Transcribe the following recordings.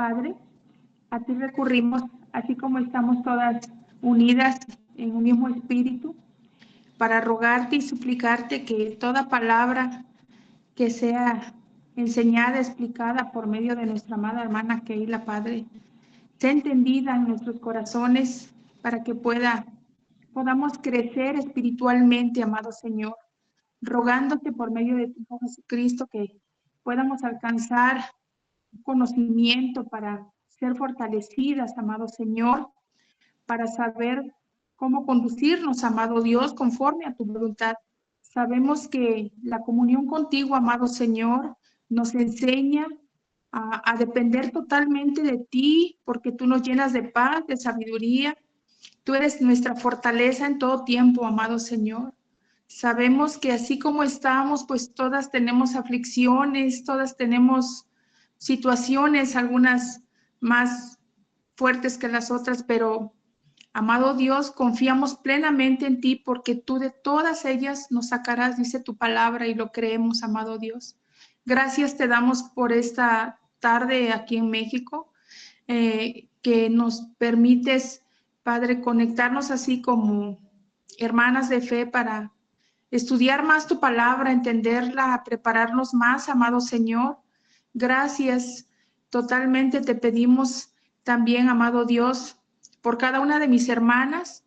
Padre, a ti recurrimos, así como estamos todas unidas en un mismo espíritu, para rogarte y suplicarte que toda palabra que sea enseñada, explicada por medio de nuestra amada hermana Keila, Padre, sea entendida en nuestros corazones para que podamos crecer espiritualmente, amado Señor, rogándote por medio de tu Hijo Jesucristo que podamos alcanzar conocimiento para ser fortalecidas, amado Señor, para saber cómo conducirnos, amado Dios, conforme a tu voluntad. Sabemos que la comunión contigo, amado Señor, nos enseña a depender totalmente de ti, porque tú nos llenas de paz, de sabiduría. Tú eres nuestra fortaleza en todo tiempo, amado Señor. Sabemos que así como estamos, pues todas tenemos aflicciones, todas tenemos situaciones, algunas más fuertes que las otras, pero amado Dios, confiamos plenamente en ti porque tú de todas ellas nos sacarás, dice tu palabra, y lo creemos, amado Dios. Gracias te damos por esta tarde aquí en México, que nos permites, Padre, conectarnos así como hermanas de fe para estudiar más tu palabra, entenderla, prepararnos más, amado Señor. Gracias, totalmente te pedimos también, amado Dios, por cada una de mis hermanas,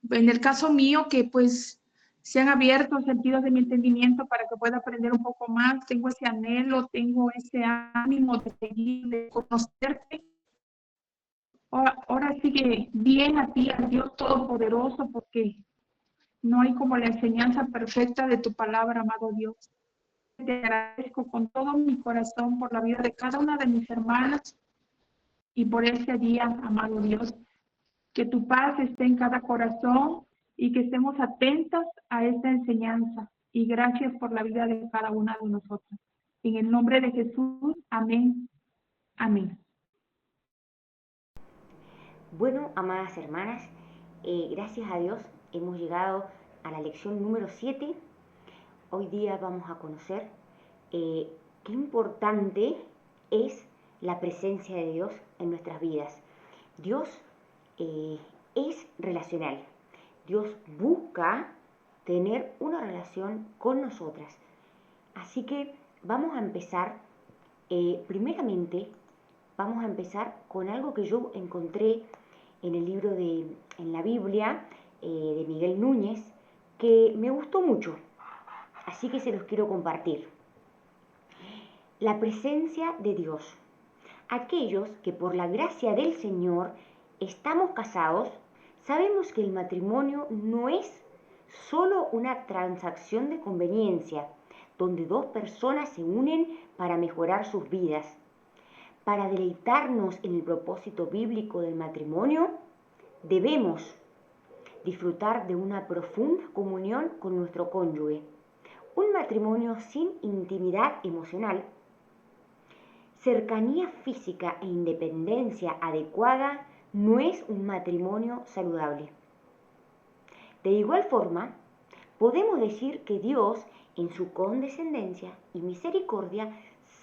en el caso mío, que pues se han abierto sentidos de mi entendimiento para que pueda aprender un poco más. Tengo ese anhelo, tengo ese ánimo de seguir, de conocerte. Ahora sigue bien a ti, al Dios Todopoderoso, porque no hay como la enseñanza perfecta de tu palabra, amado Dios. Te agradezco con todo mi corazón por la vida de cada una de mis hermanas y por este día, amado Dios. Que tu paz esté en cada corazón y que estemos atentas a esta enseñanza. Y gracias por la vida de cada una de nosotras. En el nombre de Jesús, amén. Amén. Bueno, amadas hermanas, gracias a Dios hemos llegado a la lección número 7. Hoy día vamos a conocer qué importante es la presencia de Dios en nuestras vidas. Dios es relacional. Dios busca tener una relación con nosotras. Así que vamos a empezar, primeramente, vamos a empezar con algo que yo encontré en el libro en la Biblia de Miguel Núñez, que me gustó mucho. Así que se los quiero compartir. La presencia de Dios. Aquellos que por la gracia del Señor estamos casados, sabemos que el matrimonio no es solo una transacción de conveniencia, donde dos personas se unen para mejorar sus vidas. Para deleitarnos en el propósito bíblico del matrimonio, debemos disfrutar de una profunda comunión con nuestro cónyuge. Un matrimonio sin intimidad emocional, cercanía física e independencia adecuada no es un matrimonio saludable. De igual forma, podemos decir que Dios, en su condescendencia y misericordia,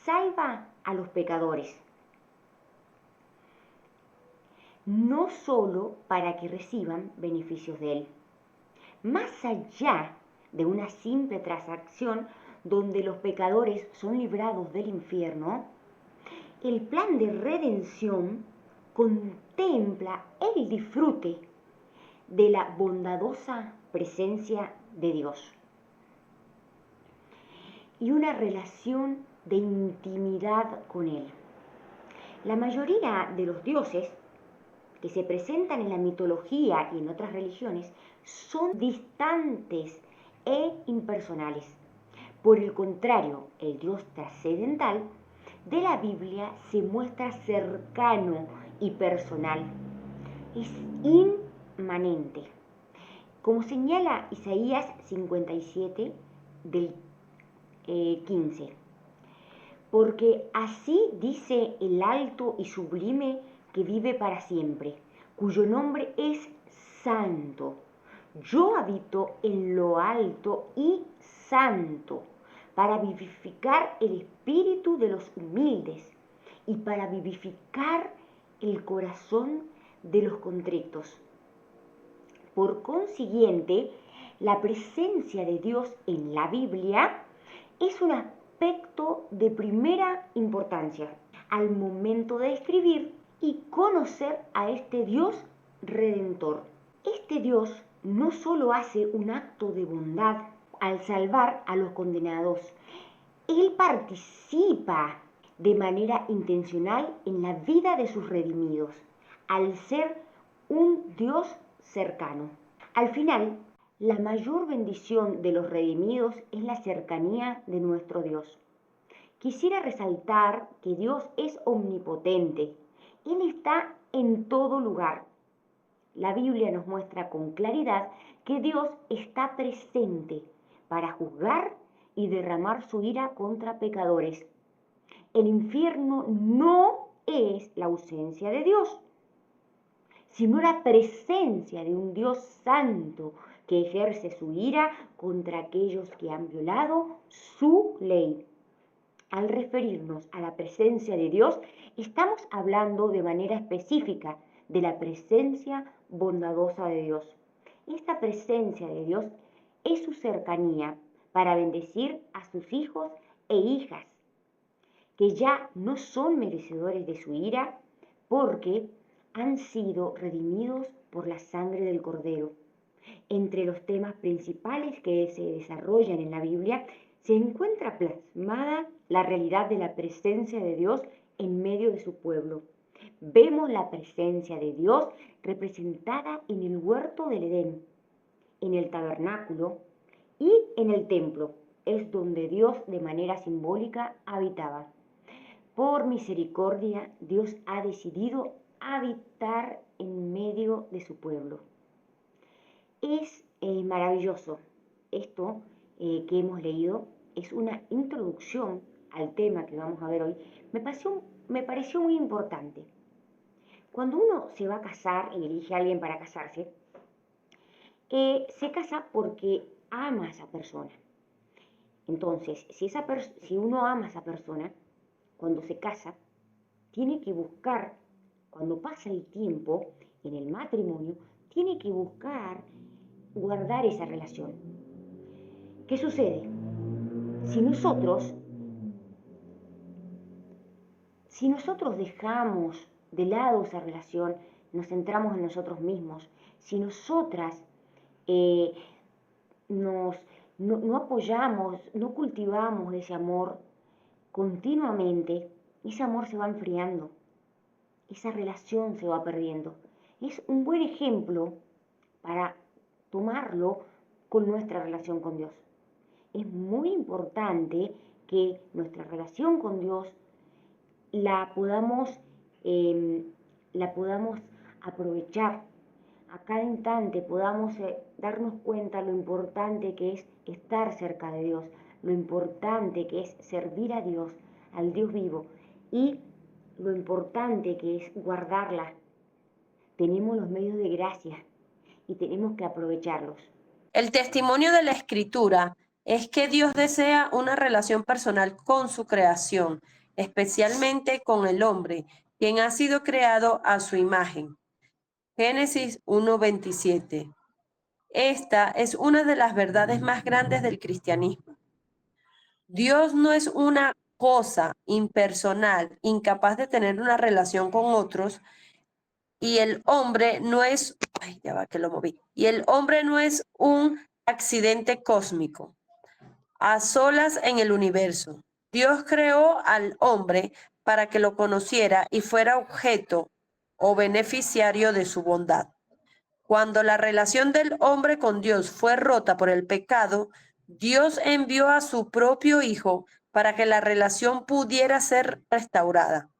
salva a los pecadores, no solo para que reciban beneficios de Él. Más allá de una simple transacción donde los pecadores son librados del infierno, el plan de redención contempla el disfrute de la bondadosa presencia de Dios y una relación de intimidad con Él. La mayoría de los dioses que se presentan en la mitología y en otras religiones son distantes e impersonales. Por el contrario, el Dios trascendental de la Biblia se muestra cercano y personal. Es inmanente. Como señala Isaías 57 del 15. Porque así dice el alto y sublime que vive para siempre, cuyo nombre es santo. Yo habito en lo alto y santo, para vivificar el espíritu de los humildes y para vivificar el corazón de los contritos. Por consiguiente, la presencia de Dios en la Biblia es un aspecto de primera importancia al momento de escribir y conocer a este Dios redentor. Este Dios no solo hace un acto de bondad al salvar a los condenados, Él participa de manera intencional en la vida de sus redimidos, al ser un Dios cercano. Al final, la mayor bendición de los redimidos es la cercanía de nuestro Dios. Quisiera resaltar que Dios es omnipotente. Él está en todo lugar. La Biblia nos muestra con claridad que Dios está presente para juzgar y derramar su ira contra pecadores. El infierno no es la ausencia de Dios, sino la presencia de un Dios santo que ejerce su ira contra aquellos que han violado su ley. Al referirnos a la presencia de Dios, estamos hablando de manera específica de la presencia bondadosa de Dios. Esta presencia de Dios es su cercanía para bendecir a sus hijos e hijas, que ya no son merecedores de su ira porque han sido redimidos por la sangre del Cordero. Entre los temas principales que se desarrollan en la Biblia se encuentra plasmada la realidad de la presencia de Dios en medio de su pueblo. Vemos la presencia de Dios representada en el huerto del Edén, en el tabernáculo y en el templo. Es donde Dios de manera simbólica habitaba. Por misericordia, Dios ha decidido habitar en medio de su pueblo. Es maravilloso esto que hemos leído. Es una introducción al tema que vamos a ver hoy. Me pareció muy importante. Cuando uno se va a casar y elige a alguien para casarse, se casa porque ama a esa persona. Entonces, si uno ama a esa persona, cuando se casa, tiene que buscar, cuando pasa el tiempo en el matrimonio, tiene que buscar guardar esa relación. ¿Qué sucede? Si nosotros dejamos de lado esa relación, nos centramos en nosotros mismos, si nosotras no apoyamos, no cultivamos ese amor continuamente, ese amor se va enfriando, esa relación se va perdiendo. Es un buen ejemplo para tomarlo con nuestra relación con Dios. Es muy importante que nuestra relación con Dios la podamos aprovechar. A cada instante podamos darnos cuenta lo importante que es estar cerca de Dios, lo importante que es servir a Dios, al Dios vivo, y lo importante que es guardarla. Tenemos los medios de gracia y tenemos que aprovecharlos. El testimonio de la Escritura es que Dios desea una relación personal con su creación, especialmente con el hombre, quien ha sido creado a su imagen. Génesis 1:27. Esta es una de las verdades más grandes del cristianismo. Dios no es una cosa impersonal, incapaz de tener una relación con otros, y el hombre no es, y el hombre no es un accidente cósmico, a solas en el universo. Dios creó al hombre para que lo conociera y fuera objeto o beneficiario de su bondad. Cuando la relación del hombre con Dios fue rota por el pecado, Dios envió a su propio Hijo para que la relación pudiera ser restaurada.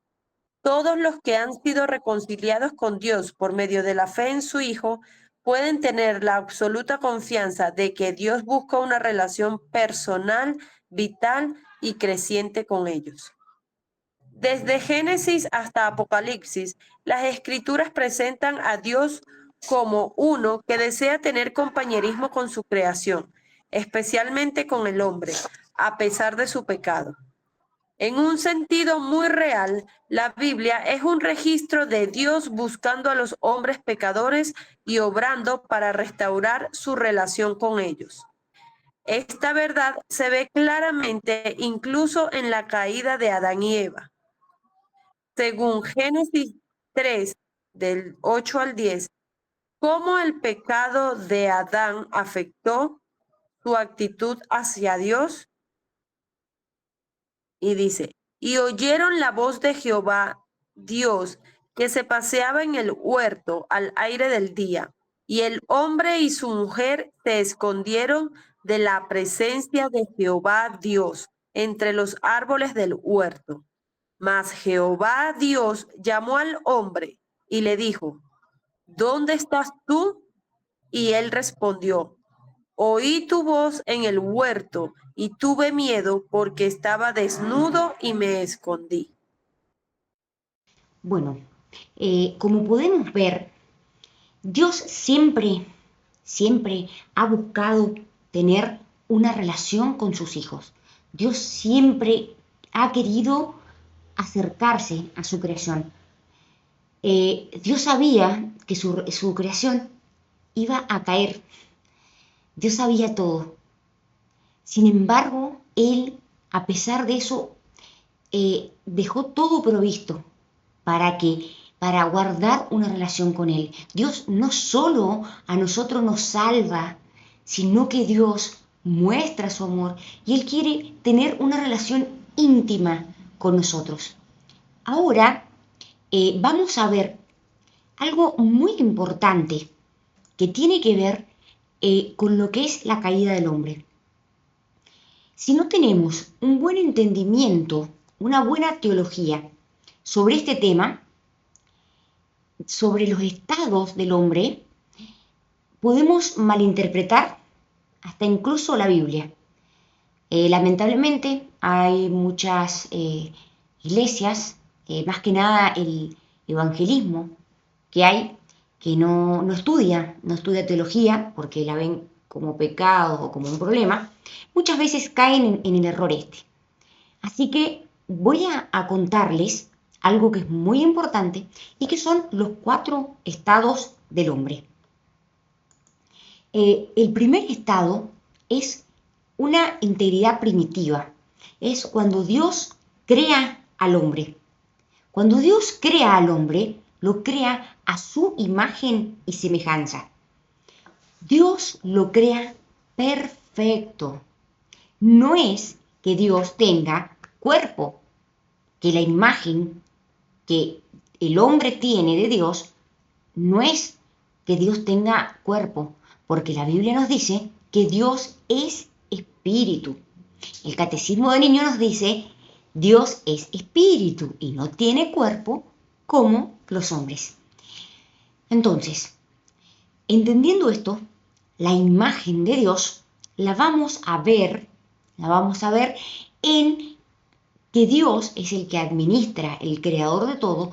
Todos los que han sido reconciliados con Dios por medio de la fe en su Hijo pueden tener la absoluta confianza de que Dios busca una relación personal, vital y creciente con ellos. Desde Génesis hasta Apocalipsis, las Escrituras presentan a Dios como uno que desea tener compañerismo con su creación, especialmente con el hombre, a pesar de su pecado. En un sentido muy real, la Biblia es un registro de Dios buscando a los hombres pecadores y obrando para restaurar su relación con ellos. Esta verdad se ve claramente incluso en la caída de Adán y Eva. Según Génesis 3, del 8 al 10, cómo el pecado de Adán afectó su actitud hacia Dios. Y dice, y oyeron la voz de Jehová, Dios, que se paseaba en el huerto al aire del día, y el hombre y su mujer se escondieron de la presencia de Jehová Dios entre los árboles del huerto. Mas Jehová Dios llamó al hombre y le dijo, ¿dónde estás tú? Y él respondió, oí tu voz en el huerto y tuve miedo porque estaba desnudo y me escondí. Bueno, como podemos ver, Dios siempre ha buscado tener una relación con sus hijos. Dios siempre ha querido acercarse a su creación. Dios sabía que su creación iba a caer. Dios sabía todo. Sin embargo, Él, a pesar de eso, dejó todo provisto para guardar una relación con Él. Dios no solo a nosotros nos salva, sino que Dios muestra su amor y Él quiere tener una relación íntima con nosotros. Ahora vamos a ver algo muy importante que tiene que ver con lo que es la caída del hombre. Si no tenemos un buen entendimiento, una buena teología sobre este tema, sobre los estados del hombre, podemos malinterpretar hasta incluso la Biblia. Lamentablemente hay muchas iglesias, más que nada el evangelismo que hay, que no estudia teología porque la ven como pecado o como un problema. Muchas veces caen en el error este. Así que voy a contarles algo que es muy importante y que son los 4 estados del hombre. El primer estado es una integridad primitiva. Es cuando Dios crea al hombre. Cuando Dios crea al hombre, lo crea a su imagen y semejanza. Dios lo crea perfecto. No es que Dios tenga cuerpo, que la imagen que el hombre tiene de Dios no es que Dios tenga cuerpo, porque la Biblia nos dice que Dios es espíritu. El Catecismo de Niños nos dice, Dios es espíritu y no tiene cuerpo como los hombres. Entonces, entendiendo esto, la imagen de Dios la vamos a ver en que Dios es el que administra, el creador de todo.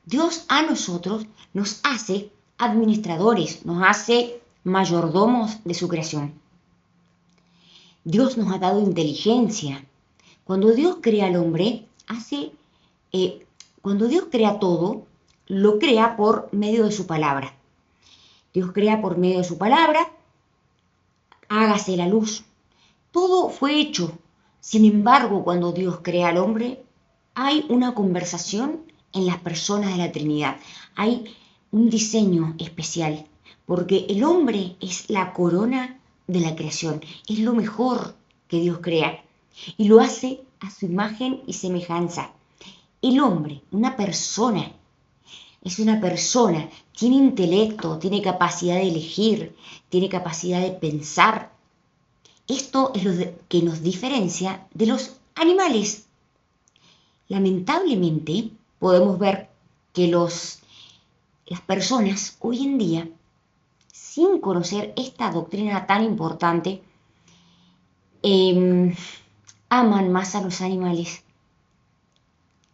Dios a nosotros nos hace administradores, nos hace mayordomos de su creación. Dios nos ha dado inteligencia. Cuando Dios crea al hombre, cuando Dios crea todo, lo crea por medio de su palabra. Dios crea por medio de su palabra, hágase la luz. Todo fue hecho. Sin embargo, cuando Dios crea al hombre, hay una conversación en las personas de la Trinidad. Hay un diseño especial, porque el hombre es la corona de la creación, es lo mejor que Dios crea y lo hace a su imagen y semejanza. El hombre, es una persona, tiene intelecto, tiene capacidad de elegir, tiene capacidad de pensar. Esto es lo que nos diferencia de los animales. Lamentablemente, podemos ver que las personas hoy en día, sin conocer esta doctrina tan importante, aman más a los animales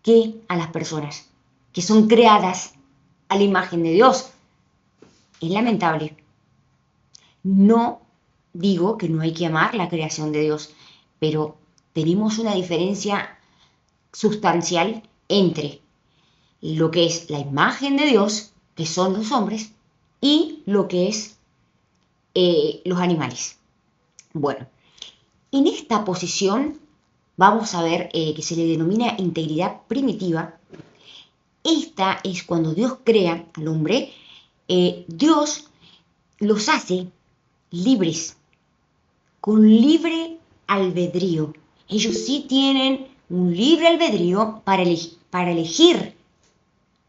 que a las personas, que son creadas a la imagen de Dios. Es lamentable. No digo que no hay que amar la creación de Dios, pero tenemos una diferencia sustancial entre lo que es la imagen de Dios, que son los hombres, y lo que es los animales. Bueno, en esta posición vamos a ver que se le denomina integridad primitiva. Esta es cuando Dios crea al hombre, Dios los hace libres, con libre albedrío. Ellos sí tienen un libre albedrío para elegir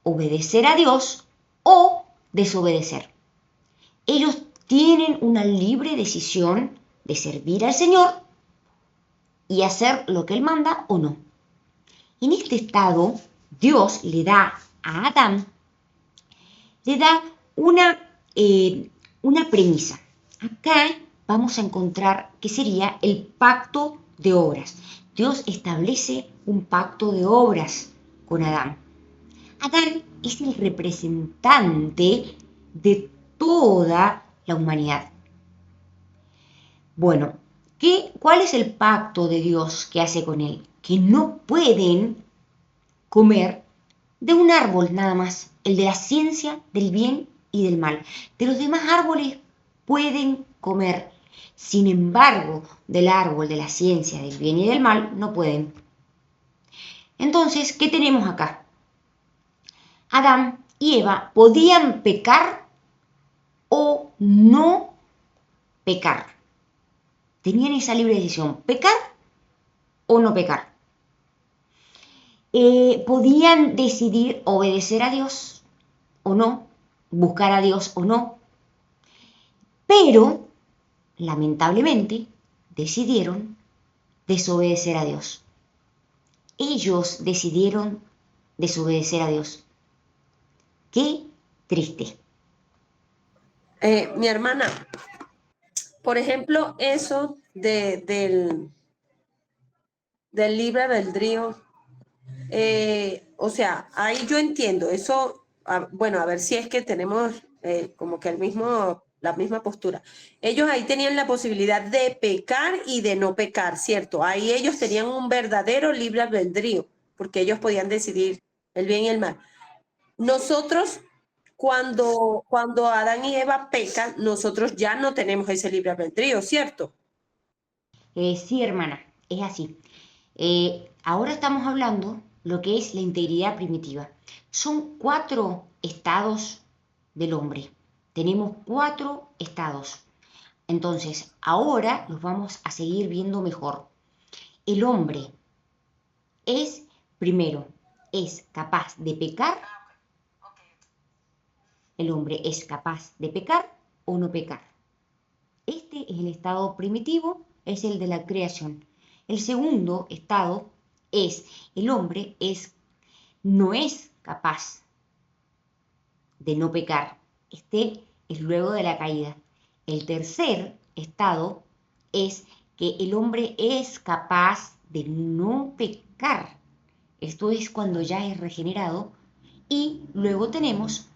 obedecer a Dios o desobedecer. Ellos tienen una libre decisión de servir al Señor y hacer lo que Él manda o no. En este estado, Dios le da a Adán, le da una premisa. Acá vamos a encontrar que sería el pacto de obras. Dios establece un pacto de obras con Adán. Adán es el representante de toda la humanidad. Bueno, ¿cuál es el pacto de Dios que hace con él? Que no pueden comer de un árbol nada más, el de la ciencia del bien y del mal. De los demás árboles pueden comer, sin embargo, del árbol de la ciencia del bien y del mal no pueden. Entonces, ¿qué tenemos acá? Adán y Eva podían pecar o no pecar. Tenían esa libre decisión, pecar o no pecar. Podían decidir obedecer a Dios o no, buscar a Dios o no, pero lamentablemente decidieron desobedecer a Dios. Ellos decidieron desobedecer a Dios. Qué triste. Mi hermana, por ejemplo, eso del libre albedrío, o sea, ahí yo entiendo eso. Bueno, a ver si es que tenemos como que la misma postura. Ellos ahí tenían la posibilidad de pecar y de no pecar, ¿cierto? Ahí ellos tenían un verdadero libre albedrío, porque ellos podían decidir el bien y el mal. Nosotros, cuando Adán y Eva pecan, nosotros ya no tenemos ese libre albedrío, ¿cierto? Sí, hermana, es así. Ahora estamos hablando lo que es la integridad primitiva. Son 4 estados del hombre. Tenemos 4 estados. Entonces, ahora los vamos a seguir viendo mejor. El hombre primero, es capaz de pecar. El hombre es capaz de pecar o no pecar. Este es el estado primitivo, es el de la creación. El segundo estado es, el hombre no es capaz de no pecar. Este es luego de la caída. El tercer estado es que el hombre es capaz de no pecar. Esto es cuando ya es regenerado. Y luego tenemos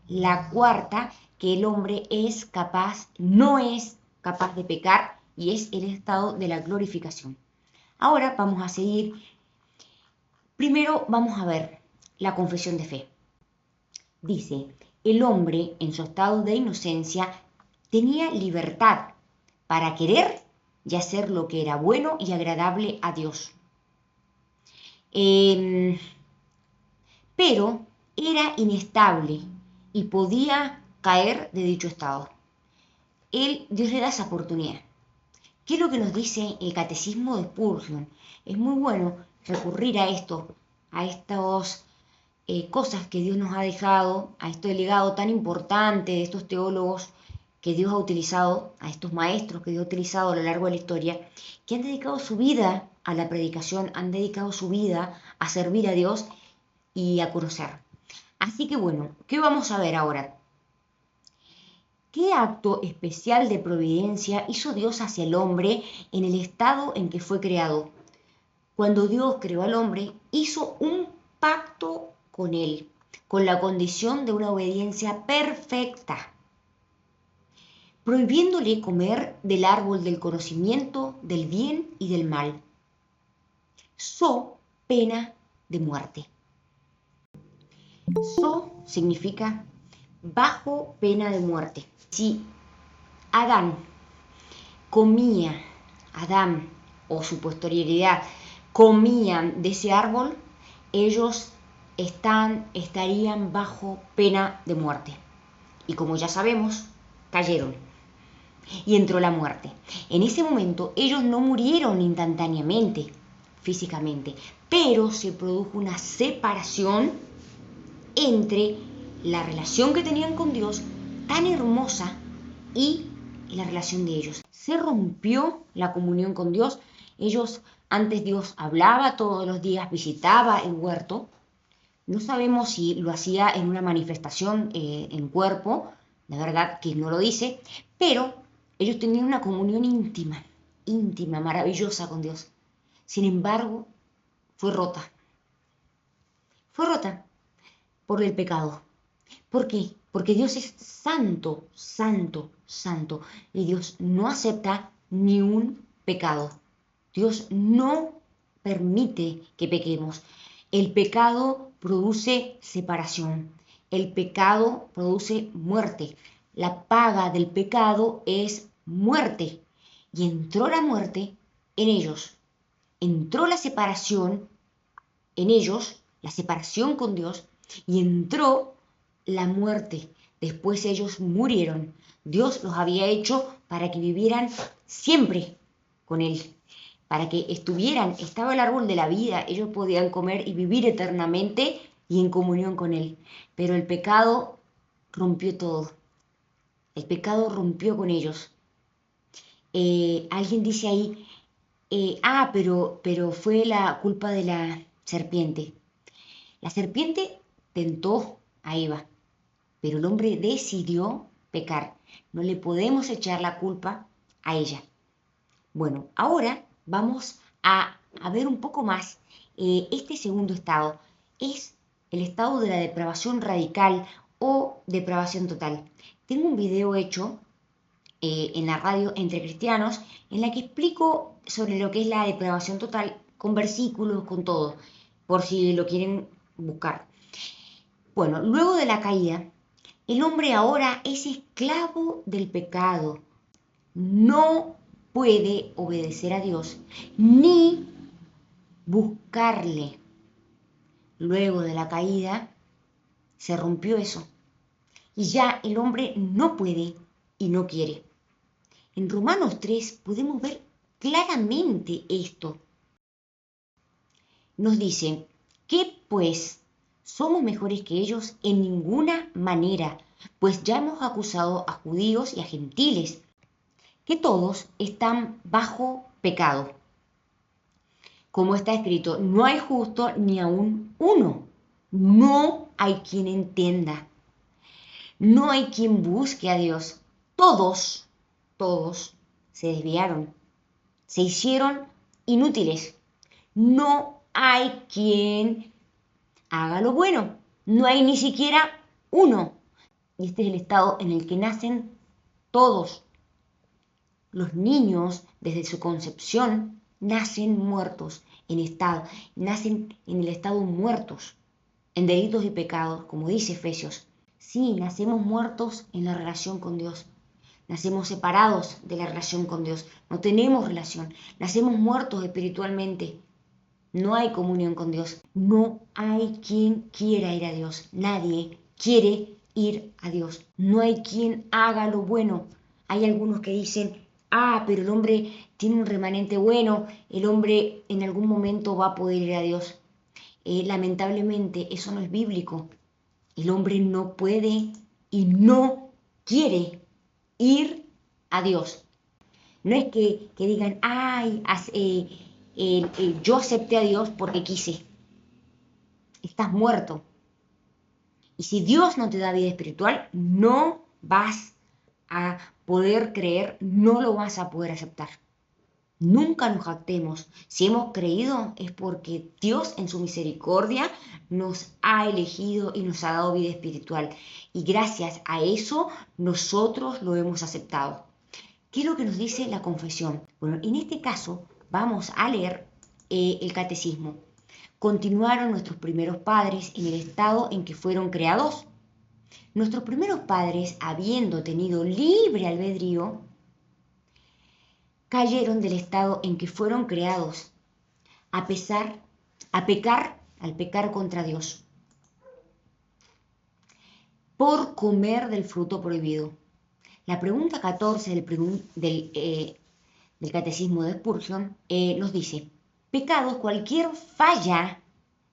la cuarta, que el hombre no es capaz de pecar, y es el estado de la glorificación. Ahora vamos a seguir. Primero vamos a ver la confesión de fe. Dice, el hombre en su estado de inocencia tenía libertad para querer y hacer lo que era bueno y agradable a Dios. Pero era inestable y podía caer de dicho estado. Dios le da esa oportunidad. ¿Qué es lo que nos dice el Catecismo de Spurgeon? Es muy bueno recurrir a estas cosas que Dios nos ha dejado, a este legado tan importante de estos teólogos que Dios ha utilizado, a estos maestros que Dios ha utilizado a lo largo de la historia, que han dedicado su vida a la predicación, han dedicado su vida a servir a Dios y a conocer. Así que bueno, ¿qué vamos a ver ahora? ¿Qué acto especial de providencia hizo Dios hacia el hombre en el estado en que fue creado? Cuando Dios creó al hombre, hizo un pacto con él, con la condición de una obediencia perfecta, prohibiéndole comer del árbol del conocimiento del bien y del mal. pena de muerte. So significa bajo pena de muerte. Si Adán o su posterioridad comían de ese árbol, ellos estarían bajo pena de muerte. Y como ya sabemos, cayeron y entró la muerte. En ese momento ellos no murieron instantáneamente, físicamente, pero se produjo una separación entre la relación que tenían con Dios, tan hermosa, y la relación de ellos. Se rompió la comunión con Dios. Antes Dios hablaba todos los días, visitaba el huerto. No sabemos si lo hacía en una manifestación en cuerpo, la verdad que no lo dice, pero ellos tenían una comunión íntima, maravillosa con Dios. Sin embargo, fue rota. Fue rota por el pecado. ¿Por qué? Porque Dios es santo, santo, santo. Y Dios no acepta ni un pecado. Dios no permite que pequemos. El pecado produce separación. El pecado produce muerte. La paga del pecado es muerte. Y entró la muerte en ellos. Entró la separación en ellos, la separación con Dios, y entró la muerte. Después ellos murieron. Dios los había hecho para que vivieran siempre con Él, para que estaba el árbol de la vida, ellos podían comer y vivir eternamente y en comunión con Él. Pero el pecado rompió todo. El pecado rompió con ellos. Alguien dice ahí, pero fue la culpa de la serpiente. La serpiente tentó a Eva, pero el hombre decidió pecar. No le podemos echar la culpa a ella. Bueno, ahora vamos a ver un poco más. Este segundo estado es el estado de la depravación radical o depravación total. Tengo un video hecho en la radio Entre Cristianos en la que explico sobre lo que es la depravación total con versículos, con todo, por si lo quieren buscar. Bueno, luego de la caída, el hombre ahora es esclavo del pecado. No puede obedecer a Dios ni buscarle. Luego de la caída se rompió eso. Y ya el hombre no puede y no quiere. En Romanos 3 podemos ver claramente esto. Nos dice, ¿qué pues? ¿Somos mejores que ellos? En ninguna manera, pues ya hemos acusado a judíos y a gentiles, que todos están bajo pecado. Como está escrito, no hay justo ni aún uno. No hay quien entienda. No hay quien busque a Dios. Todos se desviaron. Se hicieron inútiles. No hay quien haga lo bueno. No hay ni siquiera uno. Y este es el estado en el que nacen todos. Los niños, desde su concepción, nacen muertos nacen en el estado muertos, en delitos y pecados, como dice Efesios. Sí, nacemos muertos en la relación con Dios. Nacemos separados de la relación con Dios. No tenemos relación. Nacemos muertos espiritualmente. No hay comunión con Dios. No hay quien quiera ir a Dios. Nadie quiere ir a Dios. No hay quien haga lo bueno. Hay algunos que dicen, pero el hombre tiene un remanente bueno. El hombre en algún momento va a poder ir a Dios. Lamentablemente eso no es bíblico. El hombre no puede y no quiere ir a Dios. No es que digan, yo acepté a Dios porque quise. Estás muerto. Y si Dios no te da vida espiritual, no vas a poder creer, no lo vas a poder aceptar. Nunca nos jactemos. Si hemos creído es porque Dios en su misericordia nos ha elegido y nos ha dado vida espiritual. Y gracias a eso nosotros lo hemos aceptado. ¿Qué es lo que nos dice la confesión? Bueno, en este caso vamos a leer el catecismo. continuaron nuestros primeros padres en el estado en que fueron creados. Nuestros primeros padres, habiendo tenido libre albedrío, cayeron del estado en que fueron creados, al pecar contra Dios, por comer del fruto prohibido. La pregunta 14 del Catecismo de Spurgeon nos dice: pecado es cualquier falla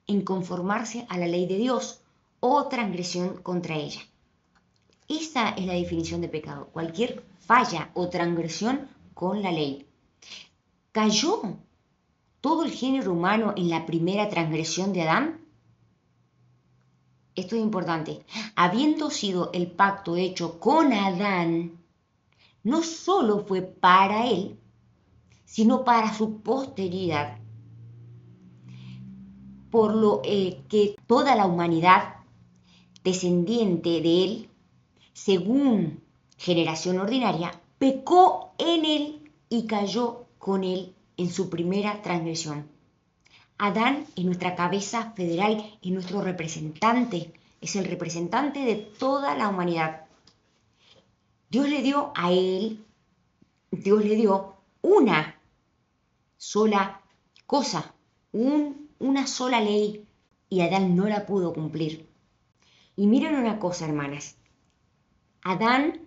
en conformarse a la ley de Dios o transgresión contra ella. Esa es la definición de pecado: cualquier falla o transgresión con la ley. ¿Cayó todo el género humano en la primera transgresión de Adán? Esto es importante. Habiendo sido el pacto hecho con Adán, no solo fue para él, sino para su posteridad, por lo que toda la humanidad descendiente de él, según generación ordinaria, pecó en él y cayó con él en su primera transgresión. Adán es nuestra cabeza federal, es nuestro representante, es el representante de toda la humanidad. Dios le dio a él, Dios le dio una sola cosa, una sola ley, y Adán no la pudo cumplir. Y miren una cosa, hermanas, Adán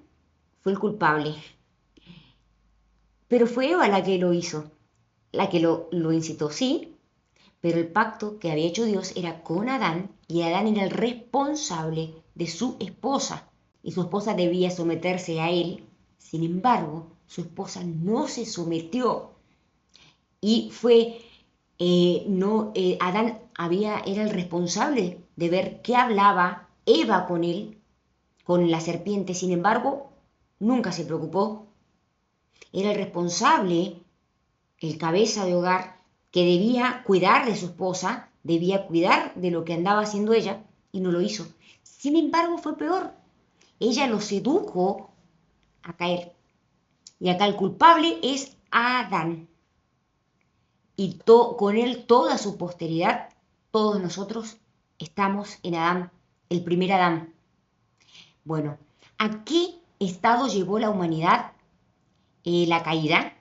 fue el culpable, pero fue Eva la que lo hizo, la que lo incitó, sí, pero el pacto que había hecho Dios era con Adán, y Adán era el responsable de su esposa, y su esposa debía someterse a él. Sin embargo, su esposa no se sometió, y Adán era el responsable de ver qué hablaba Eva con él, con la serpiente. Sin embargo, nunca se preocupó. Era el responsable, el cabeza de hogar, que debía cuidar de su esposa, debía cuidar de lo que andaba haciendo ella, y no lo hizo. Sin embargo, fue peor. Ella lo sedujo a caer. Y acá el culpable es Adán. Y con él toda su posteridad, todos nosotros estamos en Adán, el primer Adán. Bueno, ¿a qué estado llevó la humanidad la caída?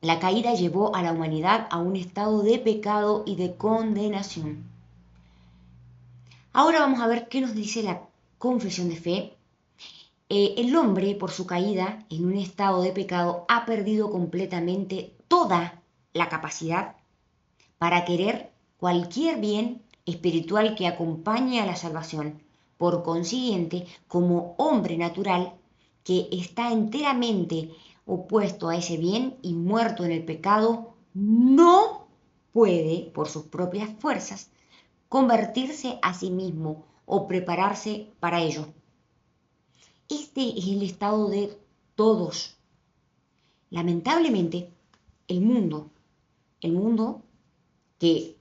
La caída llevó a la humanidad a un estado de pecado y de condenación. Ahora vamos a ver qué nos dice la confesión de fe. El hombre, por su caída en un estado de pecado, ha perdido completamente toda la capacidad para querer cualquier bien espiritual que acompañe a la salvación. Por consiguiente, como hombre natural que está enteramente opuesto a ese bien y muerto en el pecado, no puede, por sus propias fuerzas, convertirse a sí mismo o prepararse para ello. Este es el estado de todos. Lamentablemente, el mundo que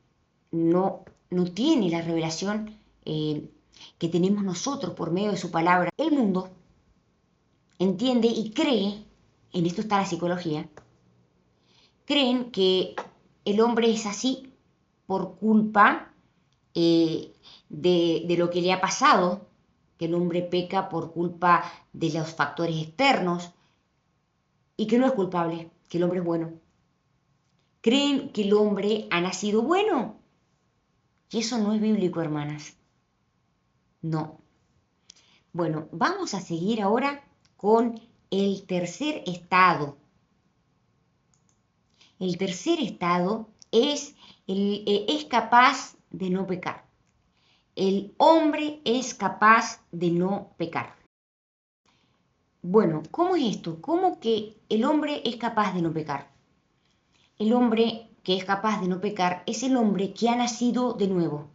no tiene la revelación que tenemos nosotros por medio de su palabra, el mundo entiende y cree, en esto está la psicología, creen que el hombre es así por culpa de lo que le ha pasado, que el hombre peca por culpa de los factores externos y que no es culpable, que el hombre es bueno. Creen que el hombre ha nacido bueno. Y eso no es bíblico, hermanas. No. Bueno, vamos a seguir ahora con el tercer estado. El tercer estado es capaz de no pecar. El hombre es capaz de no pecar. Bueno, ¿cómo es esto? ¿Cómo que el hombre es capaz de no pecar? El hombre que es capaz de no pecar es el hombre que ha nacido de nuevo.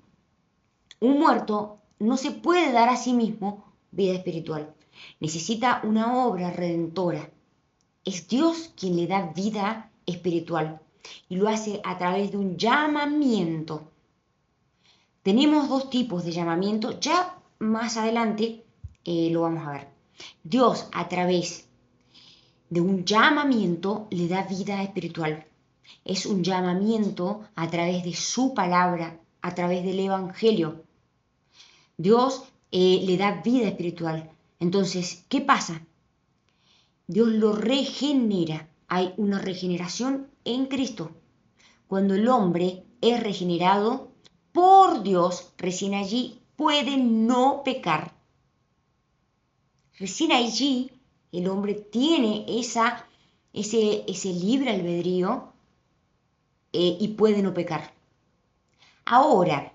Un muerto no se puede dar a sí mismo vida espiritual. Necesita una obra redentora. Es Dios quien le da vida espiritual y lo hace a través de un llamamiento. Tenemos dos tipos de llamamiento, ya más adelante lo vamos a ver. Dios a través de un llamamiento le da vida espiritual. Es un llamamiento a través de su palabra, a través del Evangelio. Dios le da vida espiritual. Entonces, ¿qué pasa? Dios lo regenera. Hay una regeneración en Cristo. Cuando el hombre es regenerado por Dios, recién allí puede no pecar. Recién allí el hombre tiene ese libre albedrío y puede no pecar. Ahora,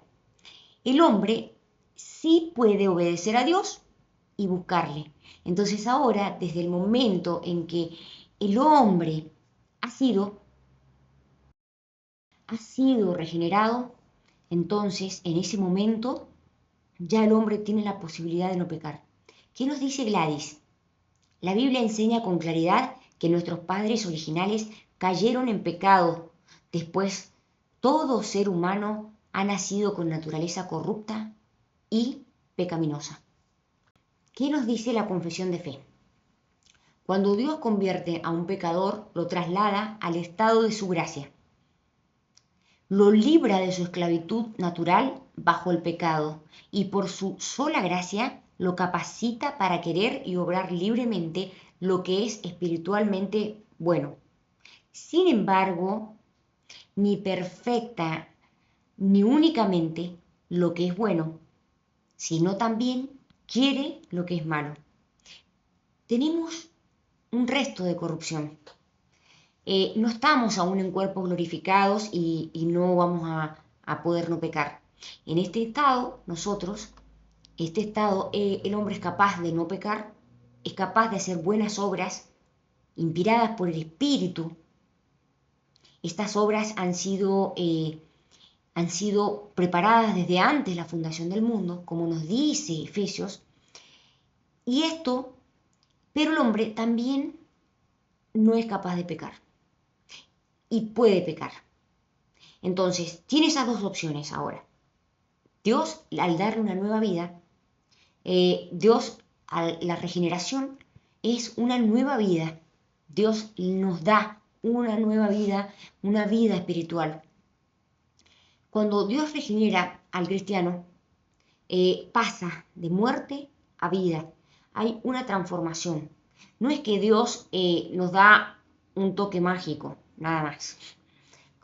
el hombre sí puede obedecer a Dios y buscarle. Entonces ahora, desde el momento en que el hombre ha sido regenerado, entonces en ese momento ya el hombre tiene la posibilidad de no pecar. ¿Qué nos dice Gladys? La Biblia enseña con claridad que nuestros padres originales cayeron en pecado. Después, todo ser humano ha nacido con naturaleza corrupta y pecaminosa. ¿Qué nos dice la confesión de fe? Cuando Dios convierte a un pecador, lo traslada al estado de su gracia. Lo libra de su esclavitud natural bajo el pecado y por su sola gracia lo capacita para querer y obrar libremente lo que es espiritualmente bueno. Sin embargo, ni perfecta ni únicamente lo que es bueno, sino también quiere lo que es malo. Tenemos un resto de corrupción. No estamos aún en cuerpos glorificados y no vamos a poder no pecar. En este estado, el hombre es capaz de no pecar, es capaz de hacer buenas obras inspiradas por el Espíritu. Estas obras han sido preparadas desde antes de la fundación del mundo, como nos dice Efesios. Pero el hombre también no es capaz de pecar y puede pecar. Entonces, tiene esas dos opciones ahora. Dios, al darle una nueva vida, la regeneración es una nueva vida. Dios nos da una nueva vida, una vida espiritual. Cuando Dios regenera al cristiano, pasa de muerte a vida. Hay una transformación. No es que Dios nos da un toque mágico, nada más,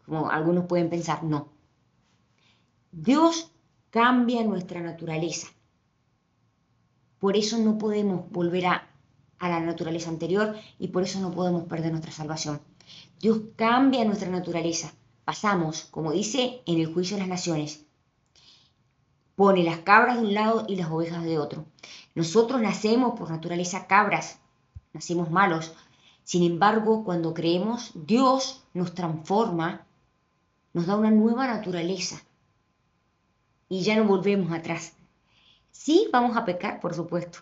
como algunos pueden pensar, no. Dios cambia nuestra naturaleza. Por eso no podemos volver a la naturaleza anterior y por eso no podemos perder nuestra salvación. Dios cambia nuestra naturaleza. Pasamos, como dice, en el juicio de las naciones. Pone las cabras de un lado y las ovejas de otro. Nosotros nacemos por naturaleza cabras, nacemos malos. Sin embargo, cuando creemos, Dios nos transforma, nos da una nueva naturaleza y ya no volvemos atrás. Sí, vamos a pecar, por supuesto.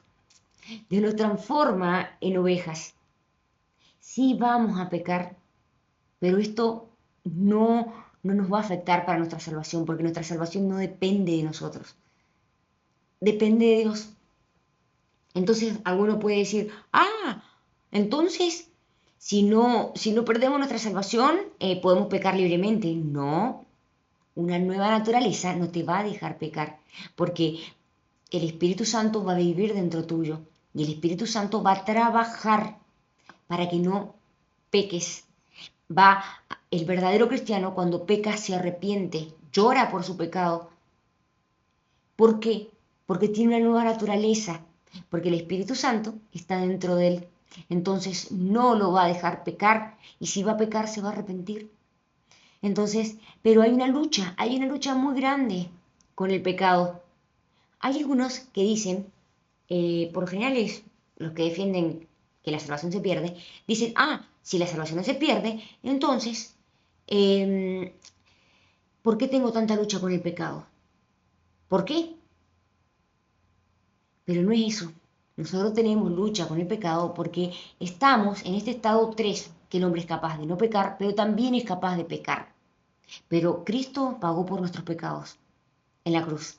Dios nos transforma en ovejas. Sí, vamos a pecar, pero esto no nos va a afectar para nuestra salvación, porque nuestra salvación no depende de nosotros. Depende de Dios. Entonces, alguno puede decir, entonces, si no perdemos nuestra salvación, podemos pecar libremente. No, una nueva naturaleza no te va a dejar pecar, porque el Espíritu Santo va a vivir dentro tuyo y el Espíritu Santo va a trabajar para que no peques. El verdadero cristiano cuando peca se arrepiente, llora por su pecado. ¿Por qué? Porque tiene una nueva naturaleza, porque el Espíritu Santo está dentro de él. Entonces no lo va a dejar pecar y si va a pecar se va a arrepentir. Entonces, pero hay una lucha muy grande con el pecado. Hay algunos que dicen, por lo general los que defienden que la salvación se pierde, dicen, si la salvación no se pierde, entonces, ¿por qué tengo tanta lucha con el pecado? ¿Por qué? Pero no es eso. Nosotros tenemos lucha con el pecado porque estamos en este estado 3, que el hombre es capaz de no pecar, pero también es capaz de pecar. Pero Cristo pagó por nuestros pecados en la cruz.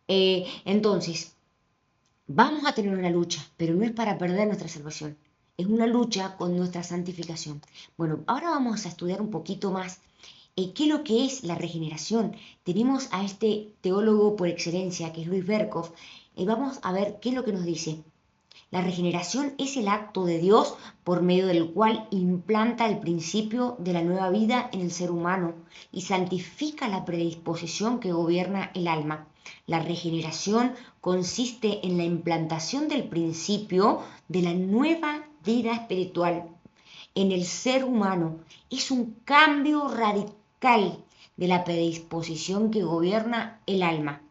Entonces, vamos a tener una lucha, pero no es para perder nuestra salvación. Es una lucha con nuestra santificación. Bueno, ahora vamos a estudiar un poquito más qué es lo que es la regeneración. Tenemos a este teólogo por excelencia, que es Luis Berkhoff, y vamos a ver qué es lo que nos dice. La regeneración es el acto de Dios por medio del cual implanta el principio de la nueva vida en el ser humano y santifica la predisposición que gobierna el alma. La regeneración consiste en la implantación del principio de la nueva vida espiritual en el ser humano. Es un cambio radical de la predisposición que gobierna el alma.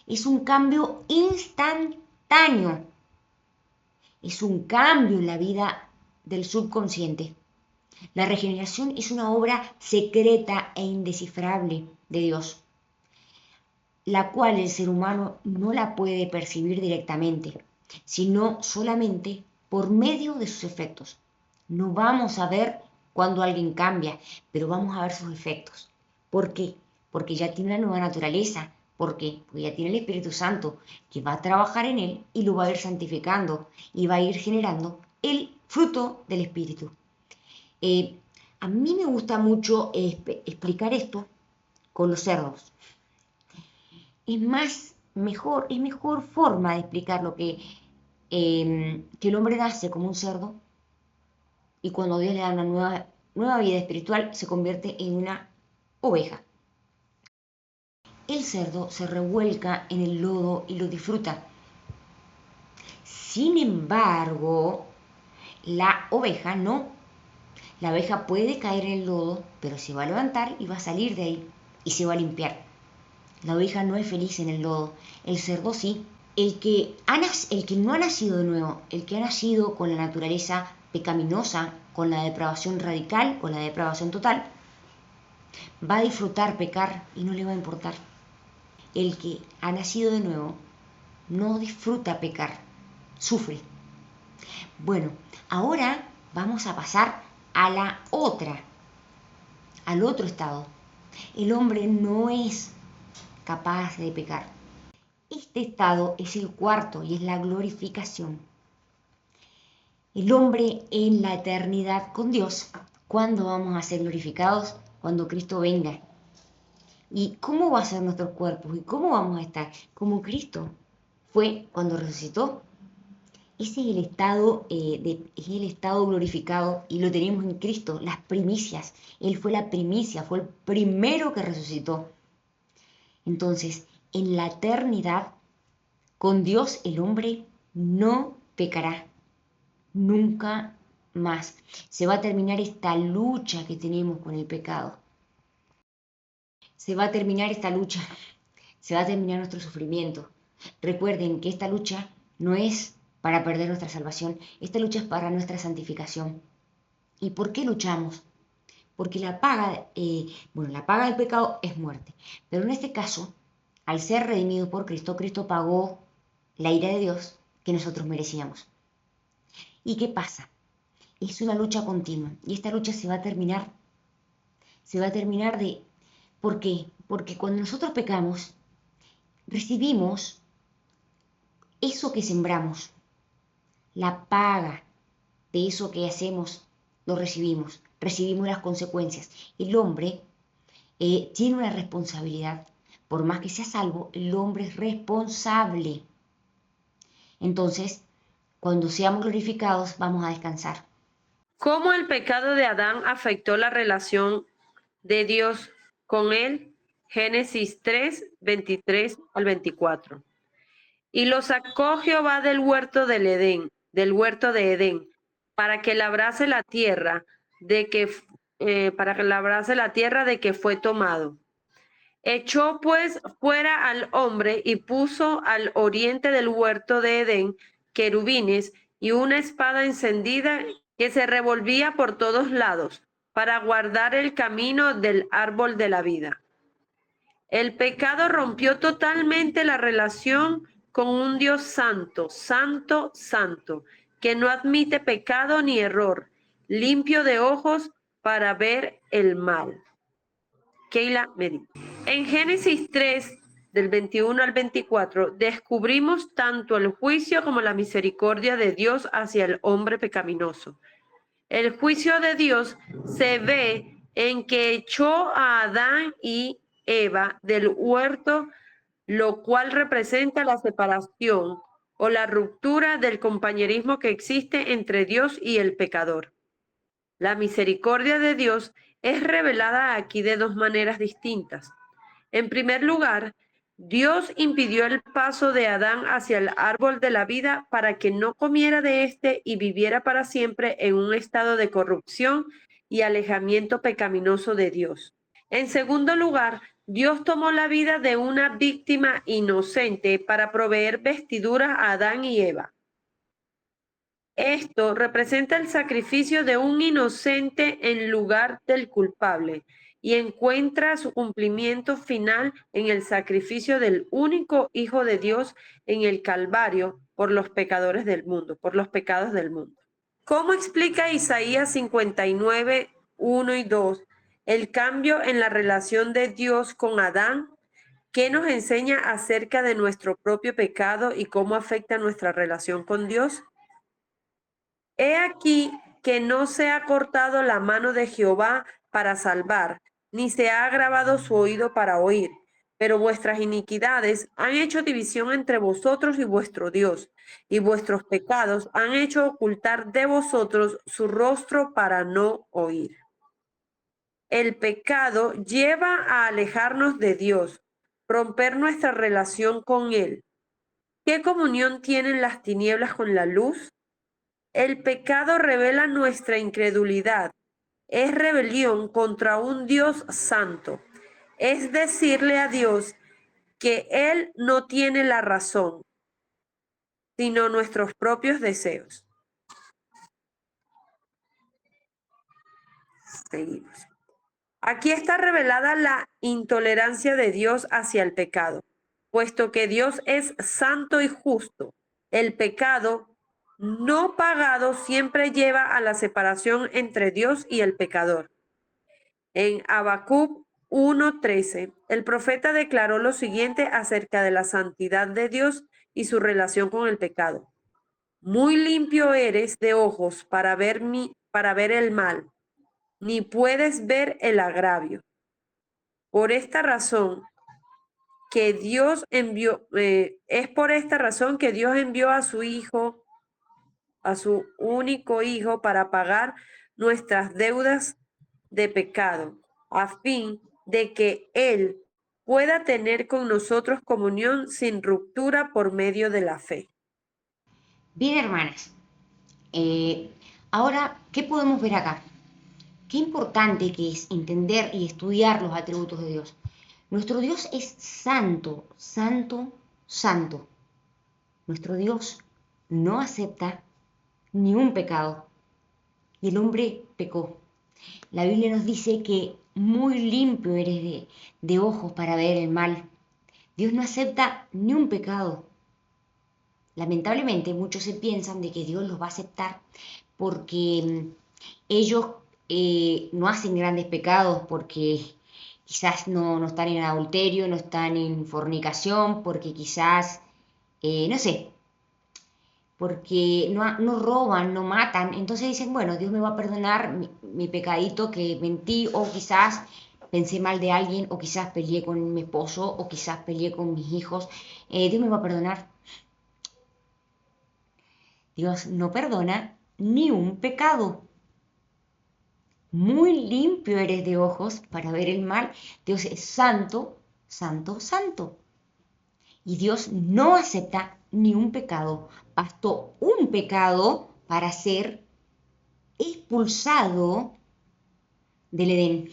Es un cambio instantáneo. Es un cambio en la vida del subconsciente. La regeneración es una obra secreta e indescifrable de Dios, la cual el ser humano no la puede percibir directamente, sino solamente por medio de sus efectos. No vamos a ver cuando alguien cambia, pero vamos a ver sus efectos. ¿Por qué? Porque ya tiene una nueva naturaleza. ¿Por qué? Porque ya tiene el Espíritu Santo que va a trabajar en él y lo va a ir santificando y va a ir generando el fruto del Espíritu. A mí me gusta mucho explicar esto con los cerdos. Es mejor forma de explicar lo que el hombre nace como un cerdo y cuando Dios le da una nueva vida espiritual se convierte en una oveja. El cerdo se revuelca en el lodo y lo disfruta. Sin embargo, la oveja no. La oveja puede caer en el lodo, pero se va a levantar y va a salir de ahí y se va a limpiar. La oveja no es feliz en el lodo, el cerdo sí. El que no ha nacido de nuevo, el que ha nacido con la naturaleza pecaminosa, con la depravación radical, con la depravación total, va a disfrutar pecar y no le va a importar. El que ha nacido de nuevo no disfruta pecar, sufre. Bueno, ahora vamos a pasar al otro estado. El hombre no es capaz de pecar. Este estado es el cuarto y es la glorificación. El hombre en la eternidad con Dios. ¿Cuándo vamos a ser glorificados? Cuando Cristo venga. ¿Y cómo va a ser nuestros cuerpos? ¿Y cómo vamos a estar? Como Cristo fue cuando resucitó. Ese es el estado glorificado y lo tenemos en Cristo, las primicias. Él fue la primicia, fue el primero que resucitó. Entonces, en la eternidad, con Dios el hombre no pecará, nunca más. Se va a terminar esta lucha que tenemos con el pecado. Se va a terminar esta lucha, se va a terminar nuestro sufrimiento. Recuerden que esta lucha no es para perder nuestra salvación, esta lucha es para nuestra santificación. ¿Y por qué luchamos? Porque la paga del pecado es muerte. Pero en este caso, al ser redimido por Cristo, Cristo pagó la ira de Dios que nosotros merecíamos. ¿Y qué pasa? Es una lucha continua y esta lucha se va a terminar. ¿Por qué? Porque cuando nosotros pecamos, recibimos eso que sembramos. La paga de eso que hacemos lo recibimos. Recibimos las consecuencias. El hombre tiene una responsabilidad. Por más que sea salvo, el hombre es responsable. Entonces, cuando seamos glorificados, vamos a descansar. ¿Cómo el pecado de Adán afectó la relación de Dios con él? Génesis 3, 23 al 24. Y lo sacó Jehová del huerto de Edén, para que labrase la tierra de que fue tomado. Echó pues fuera al hombre y puso al oriente del huerto de Edén querubines y una espada encendida que se revolvía por todos lados para guardar el camino del árbol de la vida. El pecado rompió totalmente la relación con un Dios santo, santo, santo, que no admite pecado ni error, limpio de ojos para ver el mal. Keila Medina. En Génesis 3, del 21 al 24, descubrimos tanto el juicio como la misericordia de Dios hacia el hombre pecaminoso. El juicio de Dios se ve en que echó a Adán y Eva del huerto, lo cual representa la separación o la ruptura del compañerismo que existe entre Dios y el pecador. La misericordia de Dios es revelada aquí de dos maneras distintas. En primer lugar, Dios impidió el paso de Adán hacia el árbol de la vida para que no comiera de éste y viviera para siempre en un estado de corrupción y alejamiento pecaminoso de Dios. En segundo lugar, Dios tomó la vida de una víctima inocente para proveer vestiduras a Adán y Eva. Esto representa el sacrificio de un inocente en lugar del culpable y encuentra su cumplimiento final en el sacrificio del único Hijo de Dios en el Calvario por los pecadores del mundo, por los pecados del mundo. ¿Cómo explica Isaías 59, 1 y 2 el cambio en la relación de Dios con Adán? ¿Qué nos enseña acerca de nuestro propio pecado y cómo afecta nuestra relación con Dios? He aquí que no se ha cortado la mano de Jehová para salvar, ni se ha agravado su oído para oír, pero vuestras iniquidades han hecho división entre vosotros y vuestro Dios, y vuestros pecados han hecho ocultar de vosotros su rostro para no oír. El pecado lleva a alejarnos de Dios, romper nuestra relación con Él. ¿Qué comunión tienen las tinieblas con la luz? El pecado revela nuestra incredulidad. Es rebelión contra un Dios santo. Es decirle a Dios que Él no tiene la razón, sino nuestros propios deseos. Seguimos. Aquí está revelada la intolerancia de Dios hacia el pecado, puesto que Dios es santo y justo. El pecado no pagado siempre lleva a la separación entre Dios y el pecador. En Habacuc 1:13, el profeta declaró lo siguiente acerca de la santidad de Dios y su relación con el pecado. Muy limpio eres de ojos para ver el mal, ni puedes ver el agravio. Por esta razón que Dios envió, es por esta razón que Dios envió a su Hijo, a su único Hijo, para pagar nuestras deudas de pecado, a fin de que Él pueda tener con nosotros comunión sin ruptura por medio de la fe. Bien, hermanas, ahora, ¿qué podemos ver acá? Qué importante que es entender y estudiar los atributos de Dios. Nuestro Dios es santo, santo, santo. Nuestro Dios no acepta ni un pecado. Y el hombre pecó. La Biblia nos dice que muy limpio eres de ojos para ver el mal. Dios no acepta ni un pecado. Lamentablemente muchos se piensan de que Dios los va a aceptar porque ellos no hacen grandes pecados, porque quizás no están en adulterio, no están en fornicación, porque quizás, no sé, porque no roban, no matan. Entonces dicen, bueno, Dios me va a perdonar mi pecadito que mentí, o quizás pensé mal de alguien, o quizás peleé con mi esposo, o quizás peleé con mis hijos. Dios me va a perdonar. Dios no perdona ni un pecado. Muy limpio eres de ojos para ver el mal. Dios es santo, santo, santo. Y Dios no acepta ni un pecado. Bastó un pecado para ser expulsado del Edén.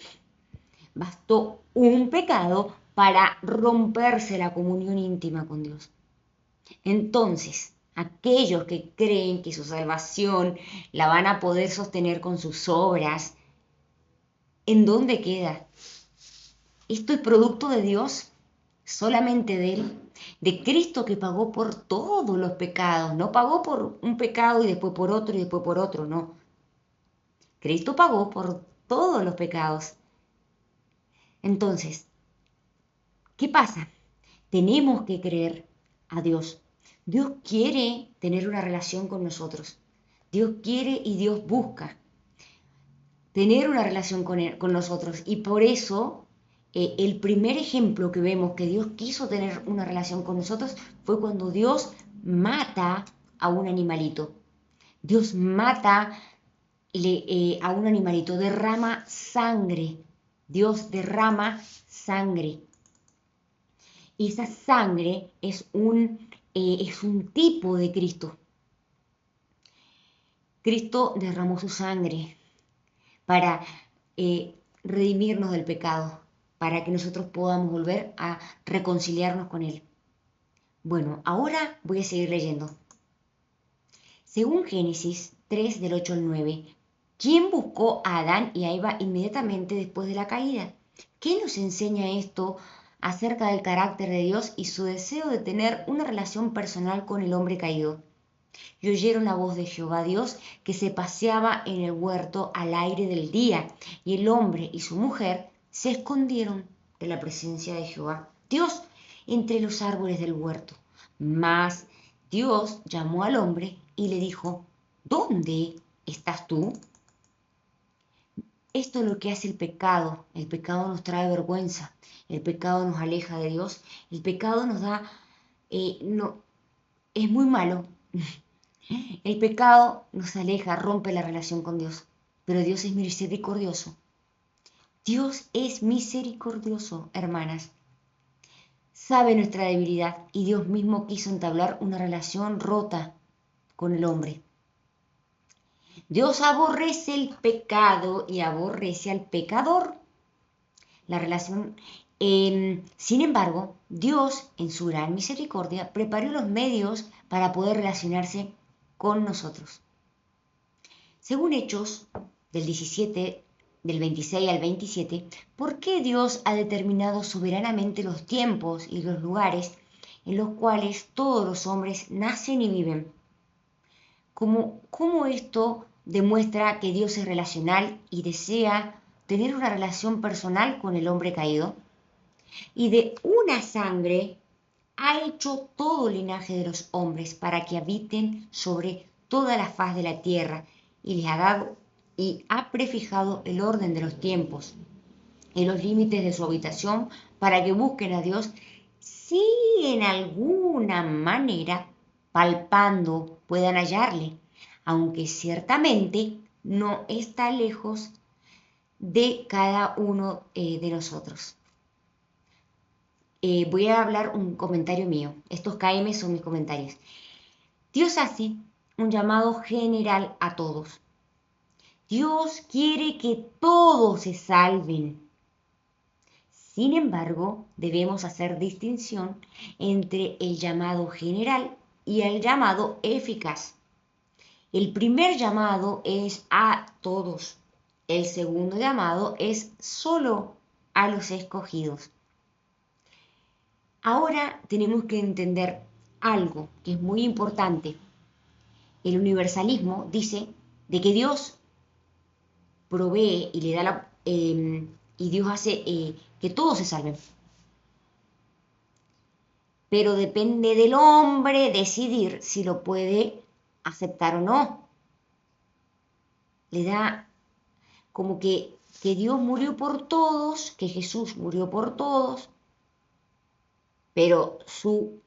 Bastó un pecado para romperse la comunión íntima con Dios. Entonces, aquellos que creen que su salvación la van a poder sostener con sus obras, ¿en dónde queda? ¿Esto es producto de Dios? Solamente de Él, de Cristo, que pagó por todos los pecados. No pagó por un pecado y después por otro y después por otro, no. Cristo pagó por todos los pecados. Entonces, ¿qué pasa? tenemos que creer a Dios. Dios quiere tener una relación con nosotros. Dios quiere y Dios busca tener una relación con nosotros. Y por eso el primer ejemplo que vemos que Dios quiso tener una relación con nosotros fue cuando Dios mata a un animalito. Dios mata a un animalito, derrama sangre. Dios derrama sangre. Y esa sangre es un tipo de Cristo. Cristo derramó su sangre para redimirnos del pecado, para que nosotros podamos volver a reconciliarnos con Él. Bueno, ahora voy a seguir leyendo. Según Génesis 3, del 8 al 9, ¿quién buscó a Adán y a Eva inmediatamente después de la caída? ¿Qué nos enseña esto acerca del carácter de Dios y su deseo de tener una relación personal con el hombre caído? Y oyeron la voz de Jehová Dios que se paseaba en el huerto al aire del día, y el hombre y su mujer se escondieron de la presencia de Jehová Dios entre los árboles del huerto. Mas Dios llamó al hombre y le dijo: ¿dónde estás tú? Esto es lo que hace el pecado. El pecado nos trae vergüenza, el pecado nos aleja de Dios, el pecado nos da, es muy malo. El pecado nos aleja, rompe la relación con Dios, pero Dios es misericordioso. Dios es misericordioso, hermanas. Sabe nuestra debilidad y Dios mismo quiso entablar una relación rota con el hombre. Dios aborrece el pecado y aborrece al pecador. La relación, sin embargo, Dios, en su gran misericordia, preparó los medios para poder relacionarse con nosotros. Según Hechos del 17, del 26 al 27, ¿por qué Dios ha determinado soberanamente los tiempos y los lugares en los cuales todos los hombres nacen y viven? ¿Cómo esto demuestra que Dios es relacional y desea tener una relación personal con el hombre caído? Y de una sangre ha hecho todo el linaje de los hombres para que habiten sobre toda la faz de la tierra, y les ha dado y ha prefijado el orden de los tiempos y los límites de su habitación para que busquen a Dios, si en alguna manera palpando puedan hallarle, aunque ciertamente no está lejos de cada uno de nosotros. Voy a hablar un comentario mío. Estos KM son mis comentarios. Dios hace un llamado general a todos. Dios quiere que todos se salven. Sin embargo, debemos hacer distinción entre el llamado general y el llamado eficaz. El primer llamado es a todos. El segundo llamado es solo a los escogidos. Ahora tenemos que entender algo que es muy importante. El universalismo dice de que Dios provee y le da y Dios hace que todos se salven. Pero depende del hombre decidir si lo puede aceptar o no. Le da como que Dios murió por todos, que Jesús murió por todos, pero su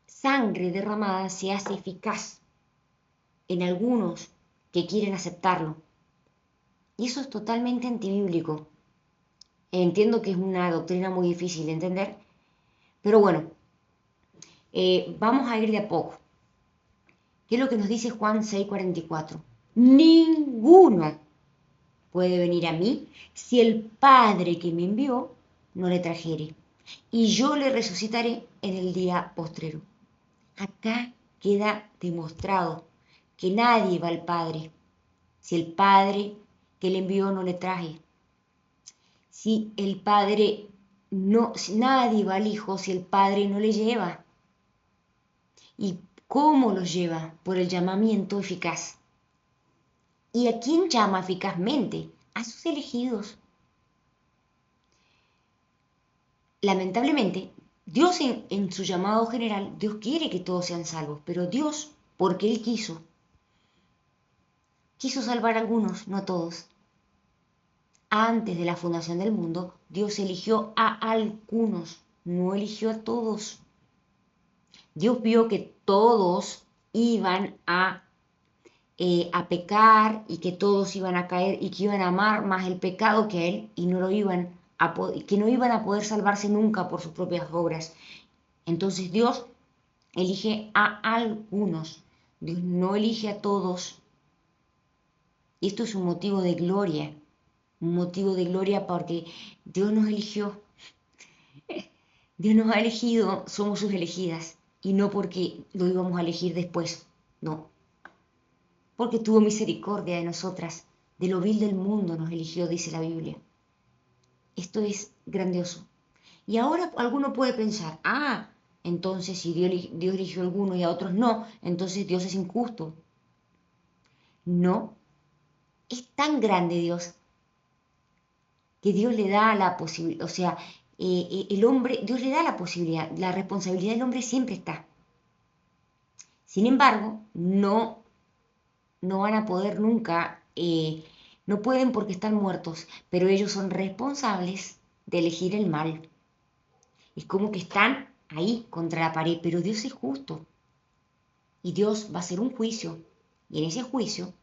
sangre derramada se hace eficaz en algunos que quieren aceptarlo. Y eso es totalmente antibíblico. Entiendo que es una doctrina muy difícil de entender, pero bueno, vamos a ir de a poco. ¿Qué es lo que nos dice Juan 6:44? Ninguno puede venir a mí si el Padre que me envió no le trajere, y yo le resucitaré en el día postrero. Acá queda demostrado que nadie va al Padre si el Padre que le envió no le traje. Si el Padre no, si nadie va al Hijo si el Padre no le lleva. ¿Y cómo los lleva? Por el llamamiento eficaz. ¿Y a quién llama eficazmente? A sus elegidos. Lamentablemente, Dios en su llamado general, Dios quiere que todos sean salvos, pero Dios, porque Él quiso salvar a algunos, no a todos. Antes de la fundación del mundo, Dios eligió a algunos, no eligió a todos. Dios vio que todos iban a pecar y que todos iban a caer y que iban a amar más el pecado que a Él y que no iban a poder salvarse nunca por sus propias obras. Entonces Dios elige a algunos, Dios no elige a todos. Y esto es un motivo de gloria porque Dios nos eligió. Dios nos ha elegido, somos sus elegidas, y no porque lo íbamos a elegir después, no. Porque tuvo misericordia de nosotras, de lo vil del mundo nos eligió, dice la Biblia. Esto es grandioso. Y ahora alguno puede pensar, entonces si Dios eligió a algunos y a otros no, entonces Dios es injusto. No, es tan grande Dios que Dios le da la posibilidad, o sea, Dios le da la posibilidad, la responsabilidad del hombre siempre está. Sin embargo, no van a poder nunca, no pueden porque están muertos, pero ellos son responsables de elegir el mal. Es como que están ahí contra la pared, pero Dios es justo. Y Dios va a hacer un juicio, y en ese juicio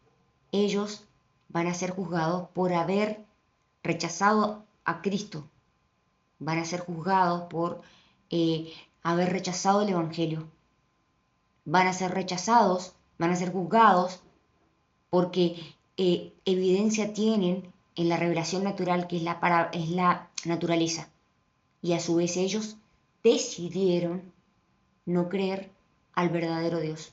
ellos van a ser juzgados por haber rechazado a Cristo. Van a ser juzgados por haber rechazado el Evangelio. Van a ser juzgados porque evidencia tienen en la revelación natural que es la naturaleza. Y a su vez ellos decidieron no creer al verdadero Dios.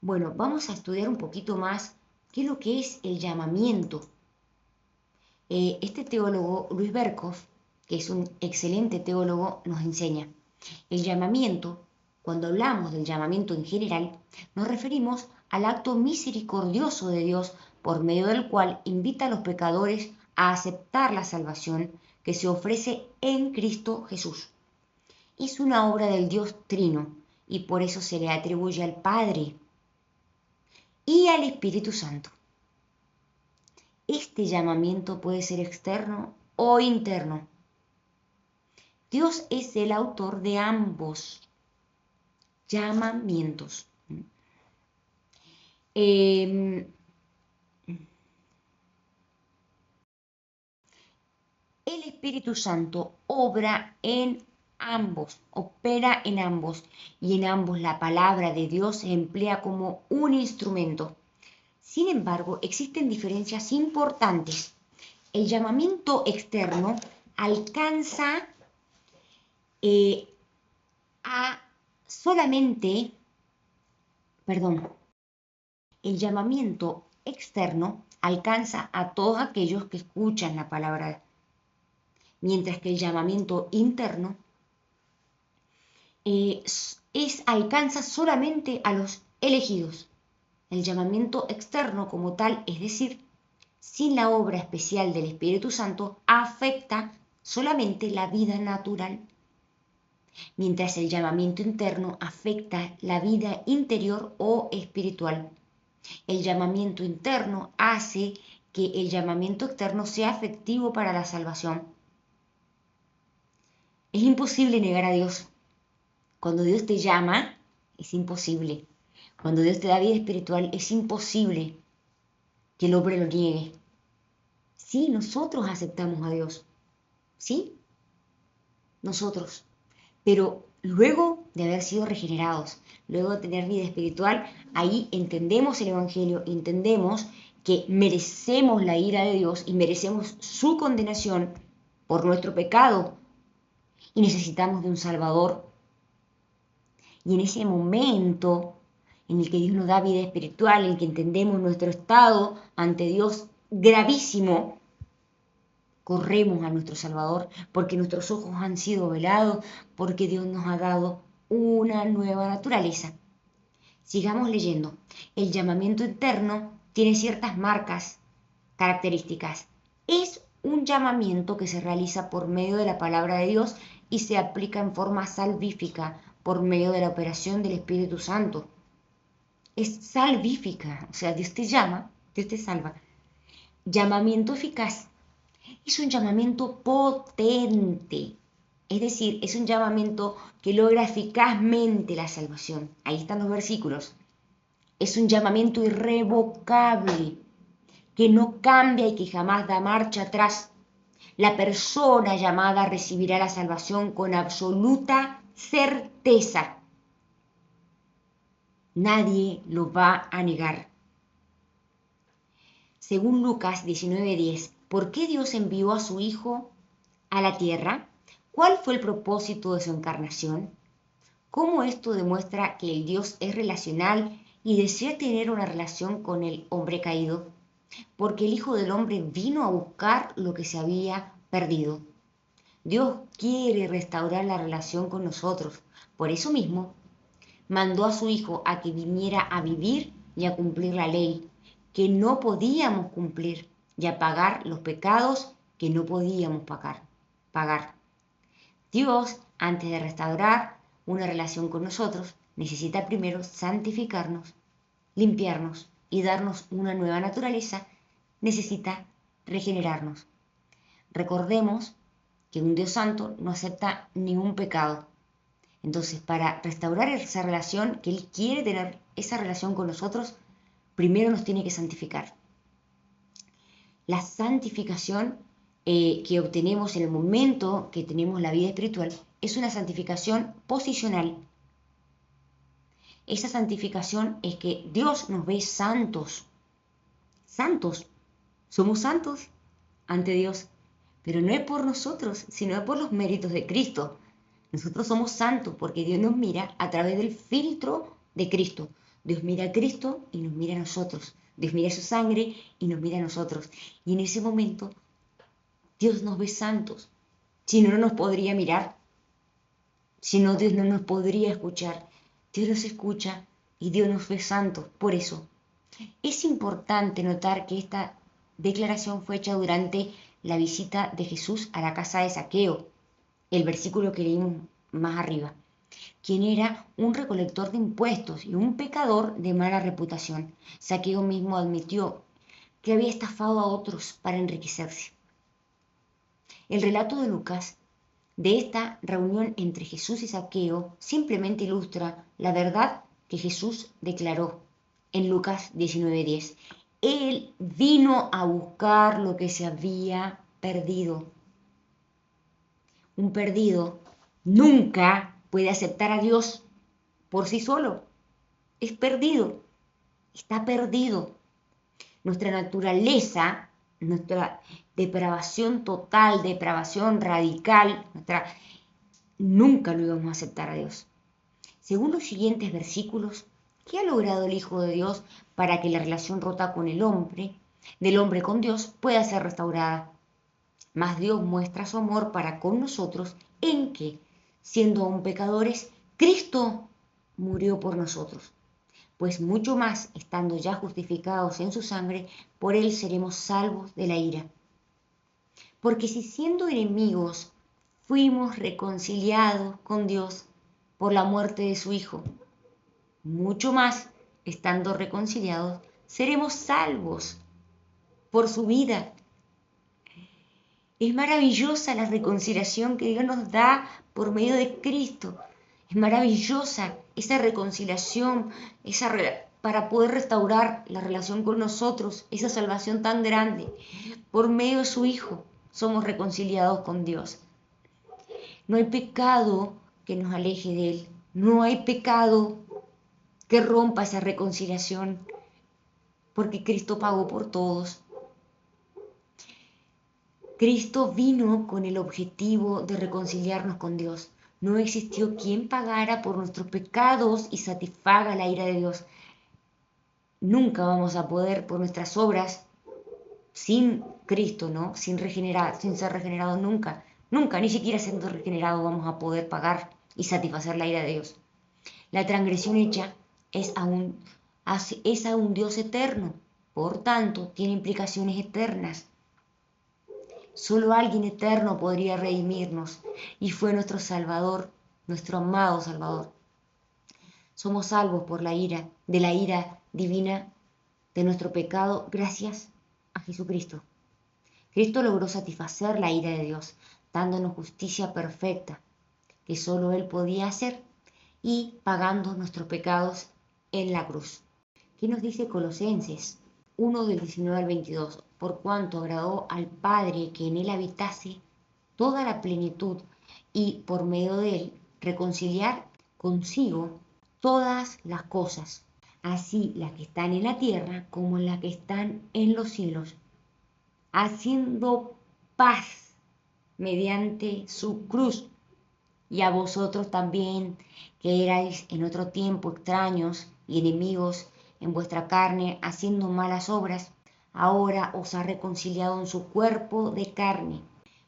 Bueno, vamos a estudiar un poquito más qué es lo que es el llamamiento. Este teólogo, Luis Berkhof, que es un excelente teólogo, nos enseña. El llamamiento, cuando hablamos del llamamiento en general, nos referimos al acto misericordioso de Dios por medio del cual invita a los pecadores a aceptar la salvación que se ofrece en Cristo Jesús. Es una obra del Dios Trino y por eso se le atribuye al Padre y al Espíritu Santo. Este llamamiento puede ser externo o interno. Dios es el autor de ambos llamamientos. El Espíritu Santo opera en ambos, y en ambos la palabra de Dios se emplea como un instrumento. Sin embargo, existen diferencias importantes. El llamamiento externo alcanza el llamamiento externo alcanza a todos aquellos que escuchan la palabra, mientras que el llamamiento interno alcanza solamente a los elegidos. El llamamiento externo como tal, es decir, sin la obra especial del Espíritu Santo, afecta solamente la vida natural, mientras el llamamiento interno afecta la vida interior o espiritual. El llamamiento interno hace que el llamamiento externo sea efectivo para la salvación. Es imposible negar a Dios. Cuando Dios te llama, es imposible. Cuando Dios te da vida espiritual, es imposible que el hombre lo niegue. Sí, nosotros aceptamos a Dios. Sí, nosotros. Pero luego de haber sido regenerados, luego de tener vida espiritual, ahí entendemos el Evangelio, entendemos que merecemos la ira de Dios y merecemos su condenación por nuestro pecado y necesitamos de un Salvador. Y en ese momento en el que Dios nos da vida espiritual, en el que entendemos nuestro estado ante Dios gravísimo, corremos a nuestro Salvador porque nuestros ojos han sido velados, porque Dios nos ha dado una nueva naturaleza. Sigamos leyendo. El llamamiento interno tiene ciertas marcas, características. Es un llamamiento que se realiza por medio de la palabra de Dios y se aplica en forma salvífica por medio de la operación del Espíritu Santo. Es salvífica, o sea, Dios te llama, Dios te salva. Llamamiento eficaz. Es un llamamiento potente, es decir, es un llamamiento que logra eficazmente la salvación. Ahí están los versículos. Es un llamamiento irrevocable, que no cambia y que jamás da marcha atrás. La persona llamada recibirá la salvación con absoluta certeza. Nadie lo va a negar. Según Lucas 19:10, ¿por qué Dios envió a su Hijo a la tierra? ¿Cuál fue el propósito de su encarnación? ¿Cómo esto demuestra que el Dios es relacional y desea tener una relación con el hombre caído? Porque el Hijo del Hombre vino a buscar lo que se había perdido. Dios quiere restaurar la relación con nosotros. Por eso mismo, mandó a su Hijo a que viniera a vivir y a cumplir la ley que no podíamos cumplir y a pagar los pecados que no podíamos pagar. Dios, antes de restaurar una relación con nosotros, necesita primero santificarnos, limpiarnos y darnos una nueva naturaleza. Necesita regenerarnos. Recordemos que un Dios santo no acepta ningún pecado. Entonces, para restaurar esa relación, que Él quiere tener esa relación con nosotros, primero nos tiene que santificar. La santificación que obtenemos en el momento que tenemos la vida espiritual es una santificación posicional. Esa santificación es que Dios nos ve santos. Santos. Somos santos ante Dios, pero no es por nosotros, sino por los méritos de Cristo. Nosotros somos santos porque Dios nos mira a través del filtro de Cristo. Dios mira a Cristo y nos mira a nosotros. Dios mira su sangre y nos mira a nosotros. Y en ese momento, Dios nos ve santos. Si no, no nos podría mirar. Si no, Dios no nos podría escuchar. Dios nos escucha y Dios nos ve santos. Por eso, es importante notar que esta declaración fue hecha durante la visita de Jesús a la casa de Zaqueo, el versículo que leímos más arriba, quien era un recolector de impuestos y un pecador de mala reputación. Zaqueo mismo admitió que había estafado a otros para enriquecerse. El relato de Lucas de esta reunión entre Jesús y Zaqueo simplemente ilustra la verdad que Jesús declaró en Lucas 19:10. Él vino a buscar lo que se había perdido. Un perdido nunca puede aceptar a Dios por sí solo. Es perdido. Está perdido. Nuestra naturaleza, nuestra depravación total, depravación radical, nunca lo íbamos a aceptar a Dios. Según los siguientes versículos, ¿qué ha logrado el Hijo de Dios para que la relación rota con el hombre, del hombre con Dios, pueda ser restaurada? Mas Dios muestra su amor para con nosotros en que, siendo aún pecadores, Cristo murió por nosotros. Pues mucho más, estando ya justificados en su sangre, por él seremos salvos de la ira. Porque si siendo enemigos fuimos reconciliados con Dios por la muerte de su Hijo, mucho más, estando reconciliados, seremos salvos por su vida. Es maravillosa la reconciliación que Dios nos da por medio de Cristo. Es maravillosa esa reconciliación, para poder restaurar la relación con nosotros, esa salvación tan grande. Por medio de su Hijo somos reconciliados con Dios. No hay pecado que nos aleje de Él. No hay pecado que rompa esa reconciliación, porque Cristo pagó por todos. Cristo vino con el objetivo de reconciliarnos con Dios. No existió quien pagara por nuestros pecados y satisfaga la ira de Dios. Nunca vamos a poder, por nuestras obras, sin Cristo, ¿no? Sin ser regenerados nunca. Nunca, ni siquiera siendo regenerados, vamos a poder pagar y satisfacer la ira de Dios. La transgresión hecha es a un Dios eterno. Por tanto, tiene implicaciones eternas. Solo alguien eterno podría redimirnos y fue nuestro Salvador, nuestro amado Salvador. Somos salvos por la ira, de la ira divina de nuestro pecado gracias a Jesucristo. Cristo logró satisfacer la ira de Dios, dándonos justicia perfecta que solo Él podía hacer y pagando nuestros pecados en la cruz. ¿Qué nos dice Colosenses 1 del 19 al 22? Por cuanto agradó al Padre que en Él habitase toda la plenitud y por medio de Él reconciliar consigo todas las cosas, así las que están en la tierra como las que están en los cielos, haciendo paz mediante su cruz. Y a vosotros también, que erais en otro tiempo extraños y enemigos en vuestra carne, haciendo malas obras, ahora os ha reconciliado en su cuerpo de carne,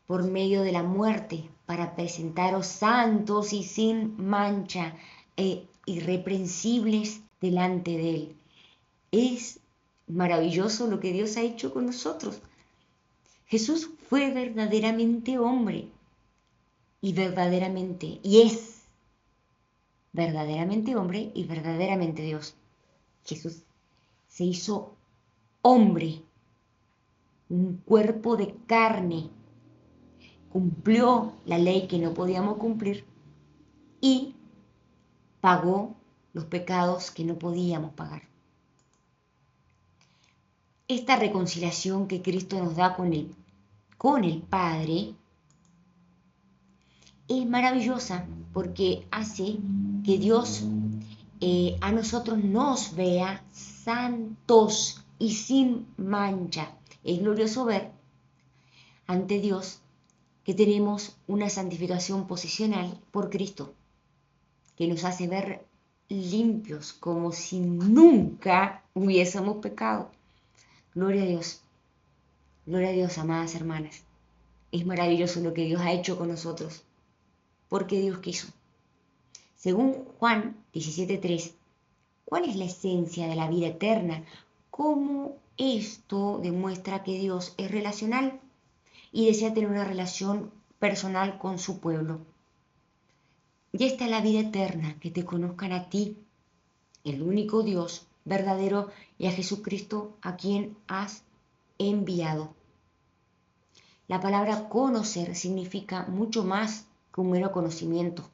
por medio de la muerte, para presentaros santos y sin mancha e irreprensibles delante de Él. Es maravilloso lo que Dios ha hecho con nosotros. Jesús fue verdaderamente hombre y es verdaderamente hombre y verdaderamente Dios. Jesús se hizo hombre, un cuerpo de carne, cumplió la ley que no podíamos cumplir y pagó los pecados que no podíamos pagar. Esta reconciliación que Cristo nos da con el Padre es maravillosa porque hace que Dios a nosotros nos vea santos y sin mancha. Es glorioso ver ante Dios que tenemos una santificación posicional por Cristo, que nos hace ver limpios como si nunca hubiésemos pecado. Gloria a Dios, amadas hermanas. Es maravilloso lo que Dios ha hecho con nosotros, porque Dios quiso. Según Juan 17:3, ¿cuál es la esencia de la vida eterna? ¿Cómo esto demuestra que Dios es relacional y desea tener una relación personal con su pueblo? Y esta es la vida eterna, que te conozcan a ti, el único Dios verdadero, y a Jesucristo, a quien has enviado. La palabra conocer significa mucho más que un mero conocimiento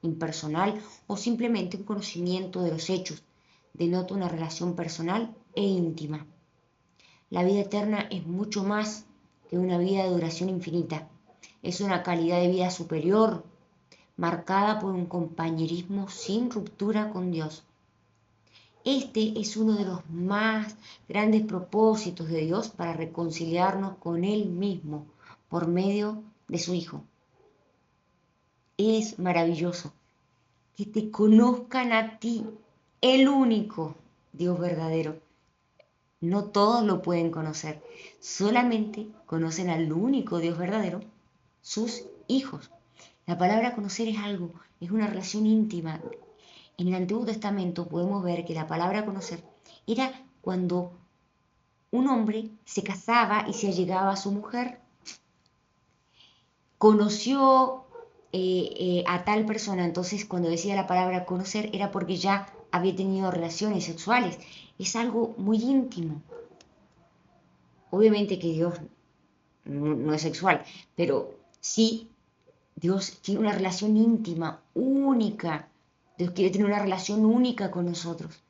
impersonal o simplemente un conocimiento de los hechos. Denota una relación personal e íntima. La vida eterna es mucho más que una vida de duración infinita. Es una calidad de vida superior, marcada por un compañerismo sin ruptura con Dios. Este es uno de los más grandes propósitos de Dios para reconciliarnos con Él mismo por medio de su Hijo. Es maravilloso que te conozcan a ti, el único Dios verdadero. No todos lo pueden conocer, solamente conocen al único Dios verdadero, sus hijos. La palabra conocer es una relación íntima. En el Antiguo Testamento podemos ver que la palabra conocer era cuando un hombre se casaba y se allegaba a su mujer. Conoció a tal persona, entonces cuando decía la palabra conocer era porque ya había tenido relaciones sexuales. Es algo muy íntimo. Obviamente que Dios no es sexual, pero sí Dios tiene una relación íntima, única. Dios quiere tener una relación única con nosotros.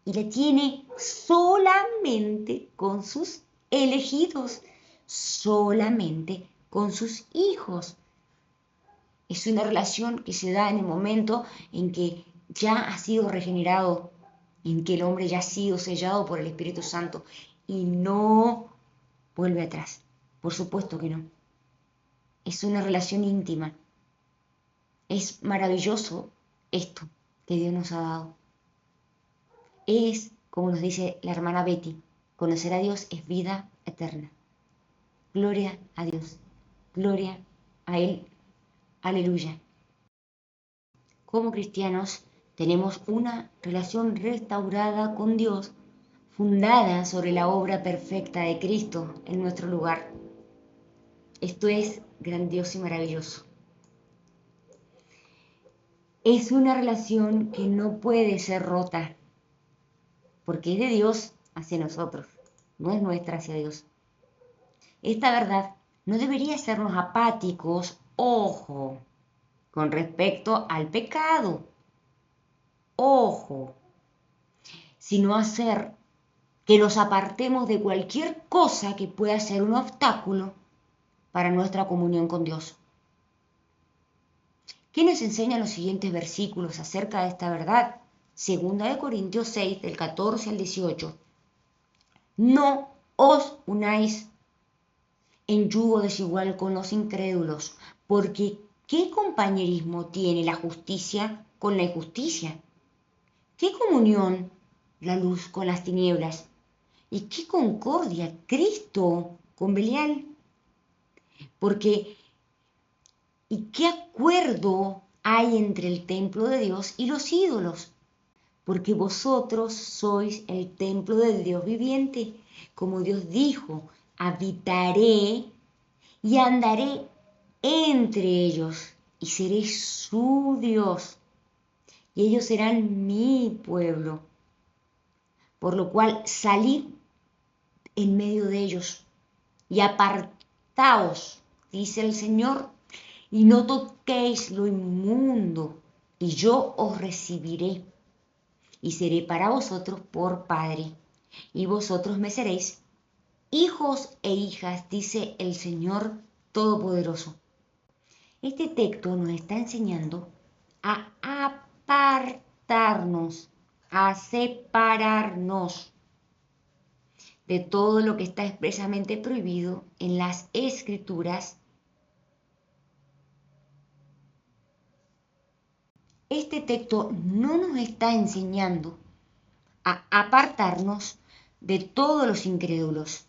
Y la tiene solamente con sus elegidos, solamente con sus hijos. Es una relación que se da en el momento en que ya ha sido regenerado, en que el hombre ya ha sido sellado por el Espíritu Santo y no vuelve atrás. Por supuesto que no. Es una relación íntima. Es maravilloso esto que Dios nos ha dado. Es, como nos dice la hermana Betty, conocer a Dios es vida eterna. Gloria a Dios. Gloria a Él. Aleluya. Como cristianos tenemos una relación restaurada con Dios, fundada sobre la obra perfecta de Cristo en nuestro lugar. Esto es grandioso y maravilloso. Es una relación que no puede ser rota, porque es de Dios hacia nosotros, no es nuestra hacia Dios. Esta verdad no debería hacernos apáticos, ojo, con respecto al pecado, ojo, sino hacer que nos apartemos de cualquier cosa que pueda ser un obstáculo para nuestra comunión con Dios. ¿Qué nos enseñan los siguientes versículos acerca de esta verdad? 2 Corintios 6, del 14 al 18. No os unáis en yugo desigual con los incrédulos, porque ¿qué compañerismo tiene la justicia con la injusticia? ¿Qué comunión la luz con las tinieblas? ¿Y qué concordia Cristo con Belial? ¿Y qué acuerdo hay entre el templo de Dios y los ídolos? Porque vosotros sois el templo del Dios viviente. Como Dios dijo, habitaré y andaré entre ellos y seré su Dios. Y ellos serán mi pueblo. Por lo cual salid en medio de ellos y apartaos, dice el Señor, y no toquéis lo inmundo, y yo os recibiré, y seré para vosotros por Padre, y vosotros me seréis hijos e hijas, dice el Señor Todopoderoso. Este texto nos está enseñando a apartarnos, a separarnos de todo lo que está expresamente prohibido en las Escrituras. Este texto no nos está enseñando a apartarnos de todos los incrédulos.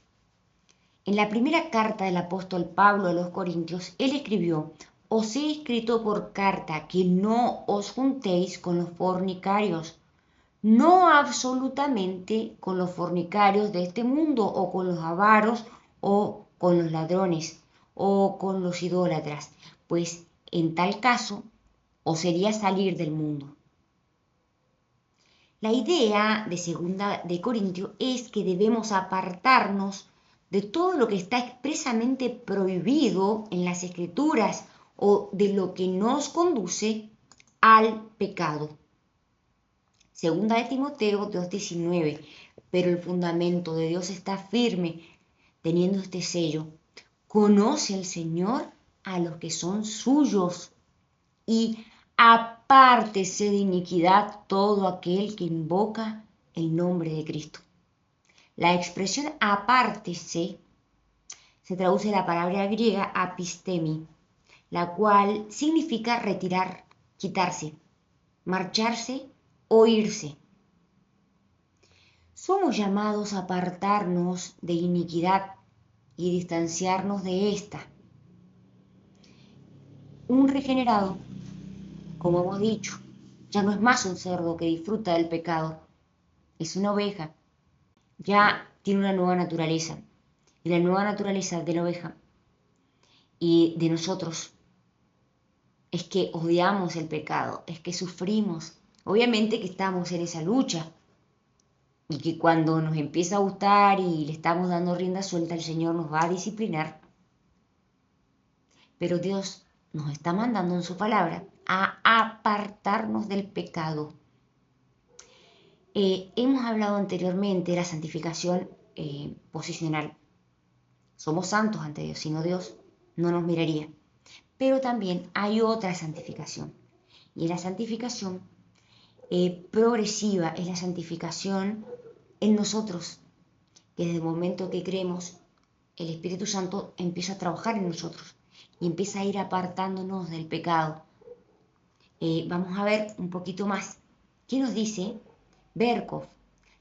En la primera carta del apóstol Pablo a los Corintios, él escribió: os he escrito por carta que no os juntéis con los fornicarios, no absolutamente con los fornicarios de este mundo, o con los avaros, o con los ladrones, o con los idólatras, pues en tal caso os sería salir del mundo. La idea de 2 Corintios es que debemos apartarnos de todo lo que está expresamente prohibido en las Escrituras o de lo que nos conduce al pecado. 2 Timoteo 2:19, pero el fundamento de Dios está firme, teniendo este sello: conoce el Señor a los que son suyos, y apártese de iniquidad todo aquel que invoca el nombre de Cristo. La expresión apártese se traduce de la palabra griega apistemi, la cual significa retirar, quitarse, marcharse o irse. Somos llamados a apartarnos de iniquidad y distanciarnos de esta. Un regenerado, como hemos dicho, ya no es más un cerdo que disfruta del pecado, es una oveja, ya tiene una nueva naturaleza. Y la nueva naturaleza de la oveja y de nosotros es que odiamos el pecado, es que sufrimos. Obviamente que estamos en esa lucha y que cuando nos empieza a gustar y le estamos dando rienda suelta, el Señor nos va a disciplinar. Pero Dios nos está mandando en su palabra a apartarnos del pecado. Hemos hablado anteriormente de la santificación posicional. Somos santos ante Dios, si no Dios no nos miraría. Pero también hay otra santificación, y es la santificación progresiva, es la santificación en nosotros, que desde el momento que creemos, el Espíritu Santo empieza a trabajar en nosotros y empieza a ir apartándonos del pecado. Vamos a ver un poquito más. ¿Qué nos dice Berkov?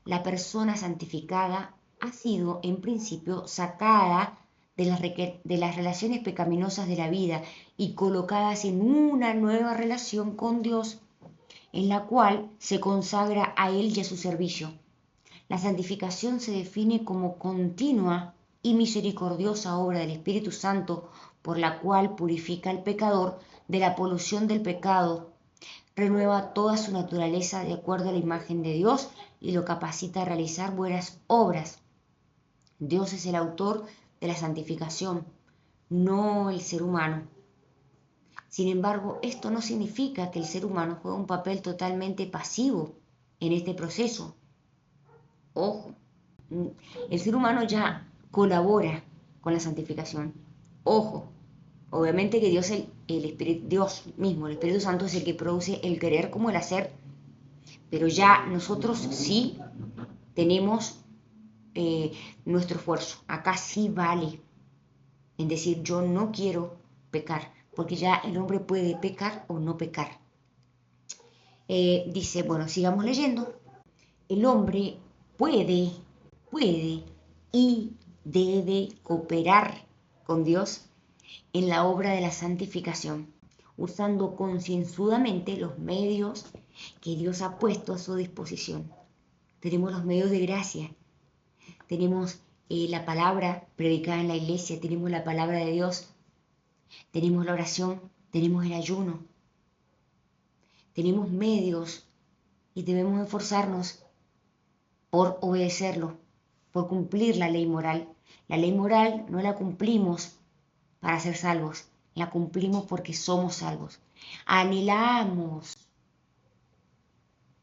La persona santificada ha sido en principio sacada de las relaciones pecaminosas de la vida y colocadas en una nueva relación con Dios, en la cual se consagra a Él y a su servicio. La santificación se define como continua y misericordiosa obra del Espíritu Santo por la cual purifica al pecador de la polución del pecado, renueva toda su naturaleza de acuerdo a la imagen de Dios y lo capacita a realizar buenas obras. Dios es el autor de la santificación, no el ser humano. Sin embargo, esto no significa que el ser humano juegue un papel totalmente pasivo en este proceso. Ojo, el ser humano ya colabora con la santificación. Ojo, obviamente que Dios, Dios mismo, el Espíritu Santo es el que produce el querer como el hacer, pero ya nosotros sí tenemos nuestro esfuerzo. Acá sí vale en decir yo no quiero pecar, porque ya el hombre puede pecar o no pecar. Dice, bueno, sigamos leyendo. El hombre puede y debe cooperar con Dios en la obra de la santificación, usando concienzudamente los medios que Dios ha puesto a su disposición. Tenemos los medios de gracia, tenemos la palabra predicada en la iglesia, tenemos la palabra de Dios, tenemos la oración, tenemos el ayuno, tenemos medios y debemos esforzarnos por obedecerlo, por cumplir la ley moral. La ley moral no la cumplimos para ser salvos, la cumplimos porque somos salvos. Anhelamos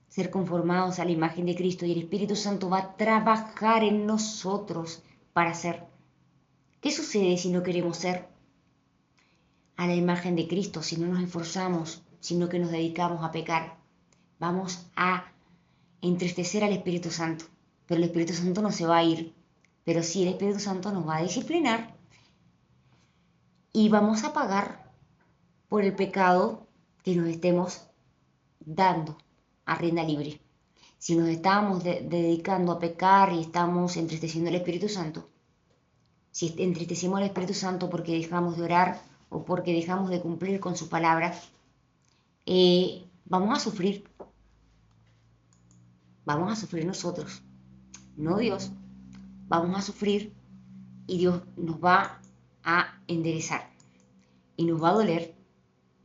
ser conformados a la imagen de Cristo y el Espíritu Santo va a trabajar en nosotros para ser. ¿Qué sucede si no queremos ser a la imagen de Cristo, si no nos esforzamos, sino que nos dedicamos a pecar? Vamos a entristecer al Espíritu Santo, pero el Espíritu Santo no se va a ir, pero sí el Espíritu Santo nos va a disciplinar y vamos a pagar por el pecado que nos estemos dando a rienda libre. Si nos estamos dedicando a pecar y estamos entristeciendo al Espíritu Santo, si entristecemos al Espíritu Santo porque dejamos de orar o porque dejamos de cumplir con su palabra, vamos a sufrir. Vamos a sufrir nosotros, no Dios. Vamos a sufrir y Dios nos va a enderezar y nos va a doler,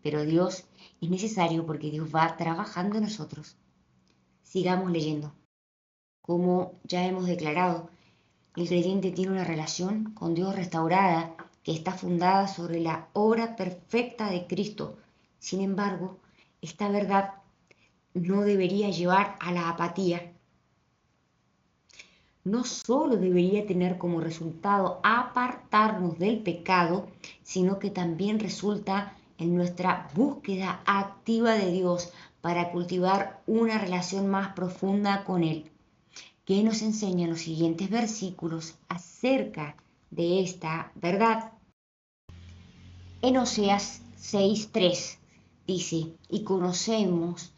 pero Dios es necesario porque Dios va trabajando en nosotros. Sigamos leyendo. Como ya hemos declarado, el creyente tiene una relación con Dios restaurada que está fundada sobre la obra perfecta de Cristo. Sin embargo, esta verdad no debería llevar a la apatía. No solo debería tener como resultado apartarnos del pecado, sino que también resulta en nuestra búsqueda activa de Dios para cultivar una relación más profunda con Él, que nos enseñan los siguientes versículos acerca de esta verdad. En Oseas 6:3 dice, y conoceremos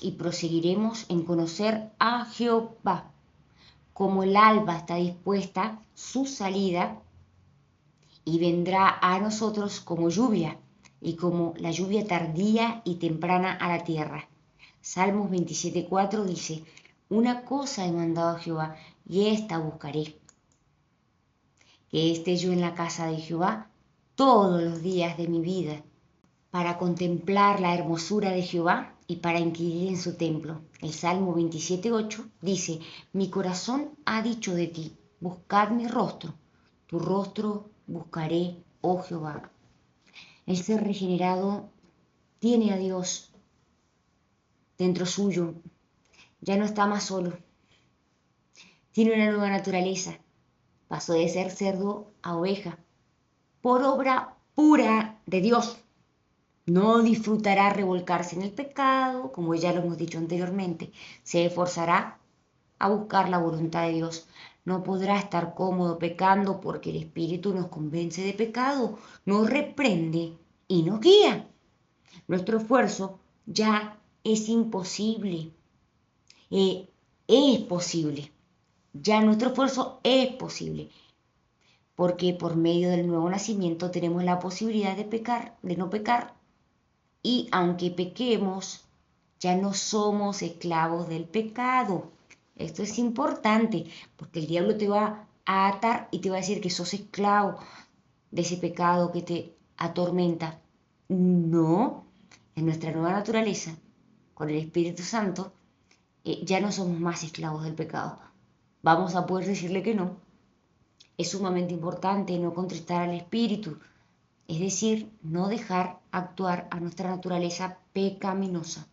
y proseguiremos en conocer a Jehová. Como el alba está dispuesta su salida y vendrá a nosotros como lluvia y como la lluvia tardía y temprana a la tierra. Salmos 27:4 dice, una cosa he mandado a Jehová y esta buscaré, que esté yo en la casa de Jehová todos los días de mi vida, para contemplar la hermosura de Jehová y para inquirir en su templo. El Salmo 27:8 dice, mi corazón ha dicho de ti, buscad mi rostro, tu rostro buscaré, oh Jehová. El ser regenerado tiene a Dios dentro suyo, ya no está más solo, tiene una nueva naturaleza, pasó de ser cerdo a oveja, por obra pura de Dios. No disfrutará revolcarse en el pecado, como ya lo hemos dicho anteriormente. Se esforzará a buscar la voluntad de Dios. No podrá estar cómodo pecando porque el Espíritu nos convence de pecado, nos reprende y nos guía. Nuestro esfuerzo ya es imposible. Es posible. Ya nuestro esfuerzo es posible. Porque por medio del nuevo nacimiento tenemos la posibilidad de pecar, de no pecar. Y aunque pequemos, ya no somos esclavos del pecado. Esto es importante, porque el diablo te va a atar y te va a decir que sos esclavo. de ese pecado que te atormenta. No, en nuestra nueva naturaleza, con el Espíritu Santo, ya no somos más esclavos del pecado. Vamos a poder decirle que no. Es sumamente importante no contristar al Espíritu, es decir, no dejar actuar a nuestra naturaleza pecaminosa.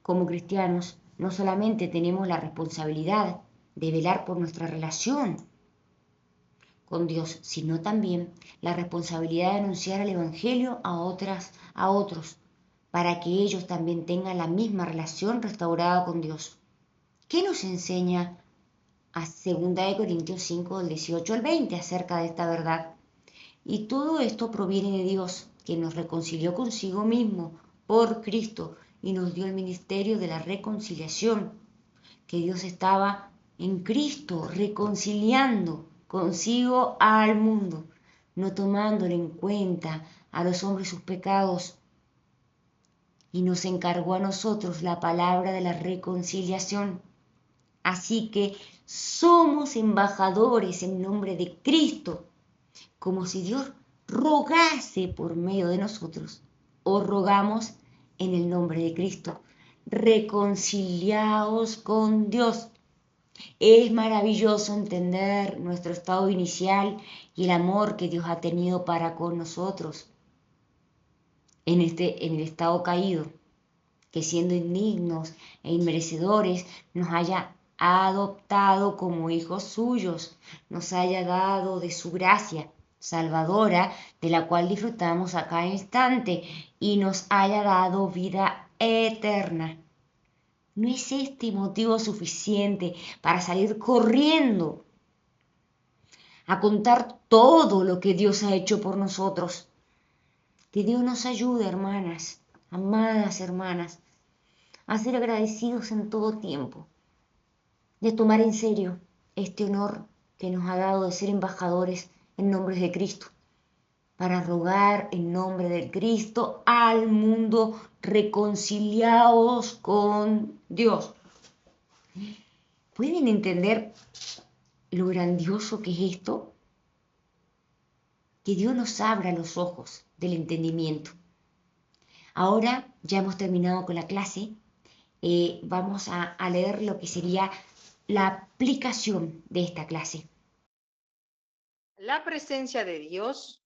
Como cristianos, no solamente tenemos la responsabilidad de velar por nuestra relación con Dios, sino también la responsabilidad de anunciar el Evangelio a otros, para que ellos también tengan la misma relación restaurada con Dios. ¿Qué nos enseña a 2 Corintios 5, del 18 al 20 acerca de esta verdad? Y todo esto proviene de Dios, que nos reconcilió consigo mismo por Cristo y nos dio el ministerio de la reconciliación, que Dios estaba en Cristo reconciliando consigo al mundo, no tomándole en cuenta a los hombres sus pecados, y nos encargó a nosotros la palabra de la reconciliación. Así que somos embajadores en nombre de Cristo, como si Dios rogase por medio de nosotros, o rogamos en el nombre de Cristo. Reconciliaos con Dios. Es maravilloso entender nuestro estado inicial y el amor que Dios ha tenido para con nosotros en el estado caído, que siendo indignos e inmerecedores nos haya adoptado como hijos suyos, nos haya dado de su gracia salvadora, de la cual disfrutamos a cada instante, y nos haya dado vida eterna. ¿No es este motivo suficiente para salir corriendo a contar todo lo que Dios ha hecho por nosotros? Que Dios nos ayude, hermanas, amadas hermanas, a ser agradecidos en todo tiempo, de tomar en serio este honor que nos ha dado de ser embajadores en nombre de Cristo, para rogar en nombre de Cristo al mundo, reconciliados con Dios. ¿Pueden entender lo grandioso que es esto? Que Dios nos abra los ojos del entendimiento. Ahora ya hemos terminado con la clase. Vamos a leer lo que sería la aplicación de esta clase. La presencia de Dios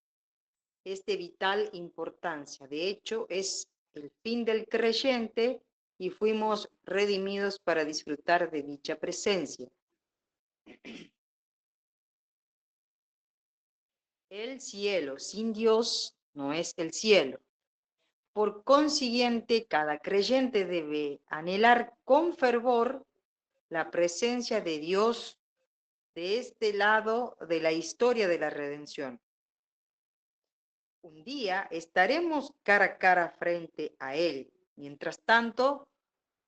es de vital importancia. De hecho, es el fin del creyente y fuimos redimidos para disfrutar de dicha presencia. El cielo sin Dios no es el cielo. Por consiguiente, cada creyente debe anhelar con fervor la presencia de Dios de este lado de la historia de la redención. Un día estaremos cara a cara frente a Él. Mientras tanto,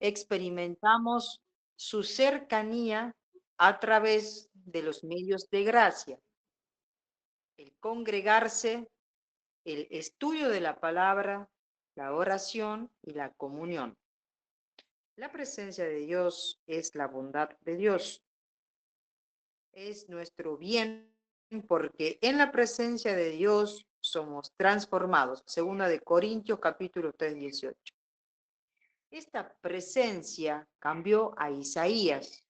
experimentamos su cercanía a través de los medios de gracia, el congregarse, el estudio de la palabra, la oración y la comunión. La presencia de Dios es la bondad de Dios. Es nuestro bien porque en la presencia de Dios somos transformados. 2 Corintios capítulo 3, 18. Esta presencia cambió a Isaías,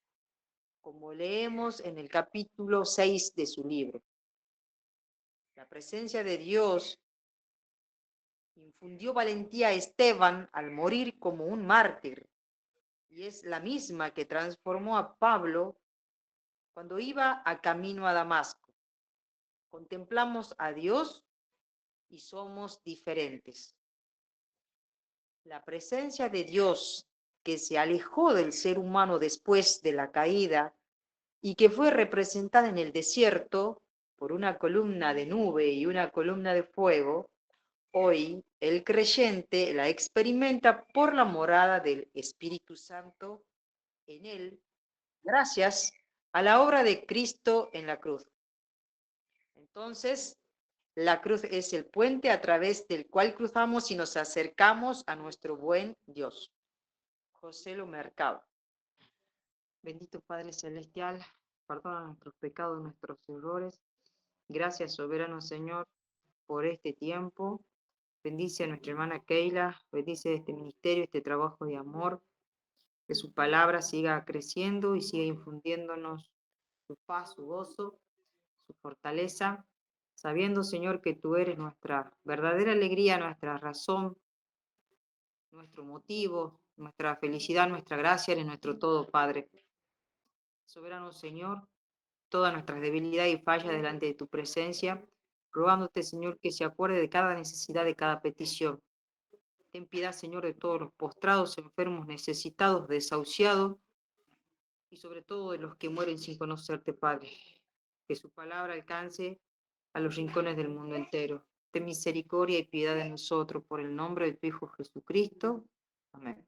como leemos en el capítulo 6 de su libro. La presencia de Dios infundió valentía a Esteban al morir como un mártir, y es la misma que transformó a Pablo cuando iba a camino a Damasco. Contemplamos a Dios y somos diferentes. La presencia de Dios que se alejó del ser humano después de la caída y que fue representada en el desierto por una columna de nube y una columna de fuego, hoy el creyente la experimenta por la morada del Espíritu Santo en él, gracias a la obra de Cristo en la cruz. Entonces, la cruz es el puente a través del cual cruzamos y nos acercamos a nuestro buen Dios. José Lo Mercado. Bendito Padre Celestial, perdona nuestros pecados, nuestros errores. Gracias, soberano Señor, por este tiempo. Bendice a nuestra hermana Keila, bendice este ministerio, este trabajo de amor, que su palabra siga creciendo y siga infundiéndonos su paz, su gozo, su fortaleza, sabiendo, Señor, que tú eres nuestra verdadera alegría, nuestra razón, nuestro motivo, nuestra felicidad, nuestra gracia, eres nuestro todo, Padre. Soberano Señor, todas nuestras debilidades y fallas delante de tu presencia, rogándote, Señor, que se acuerde de cada necesidad, de cada petición. Ten piedad, Señor, de todos los postrados, enfermos, necesitados, desahuciados, y sobre todo de los que mueren sin conocerte, Padre. Que su palabra alcance a los rincones del mundo entero. Ten misericordia y piedad de nosotros, por el nombre de tu Hijo Jesucristo. Amén.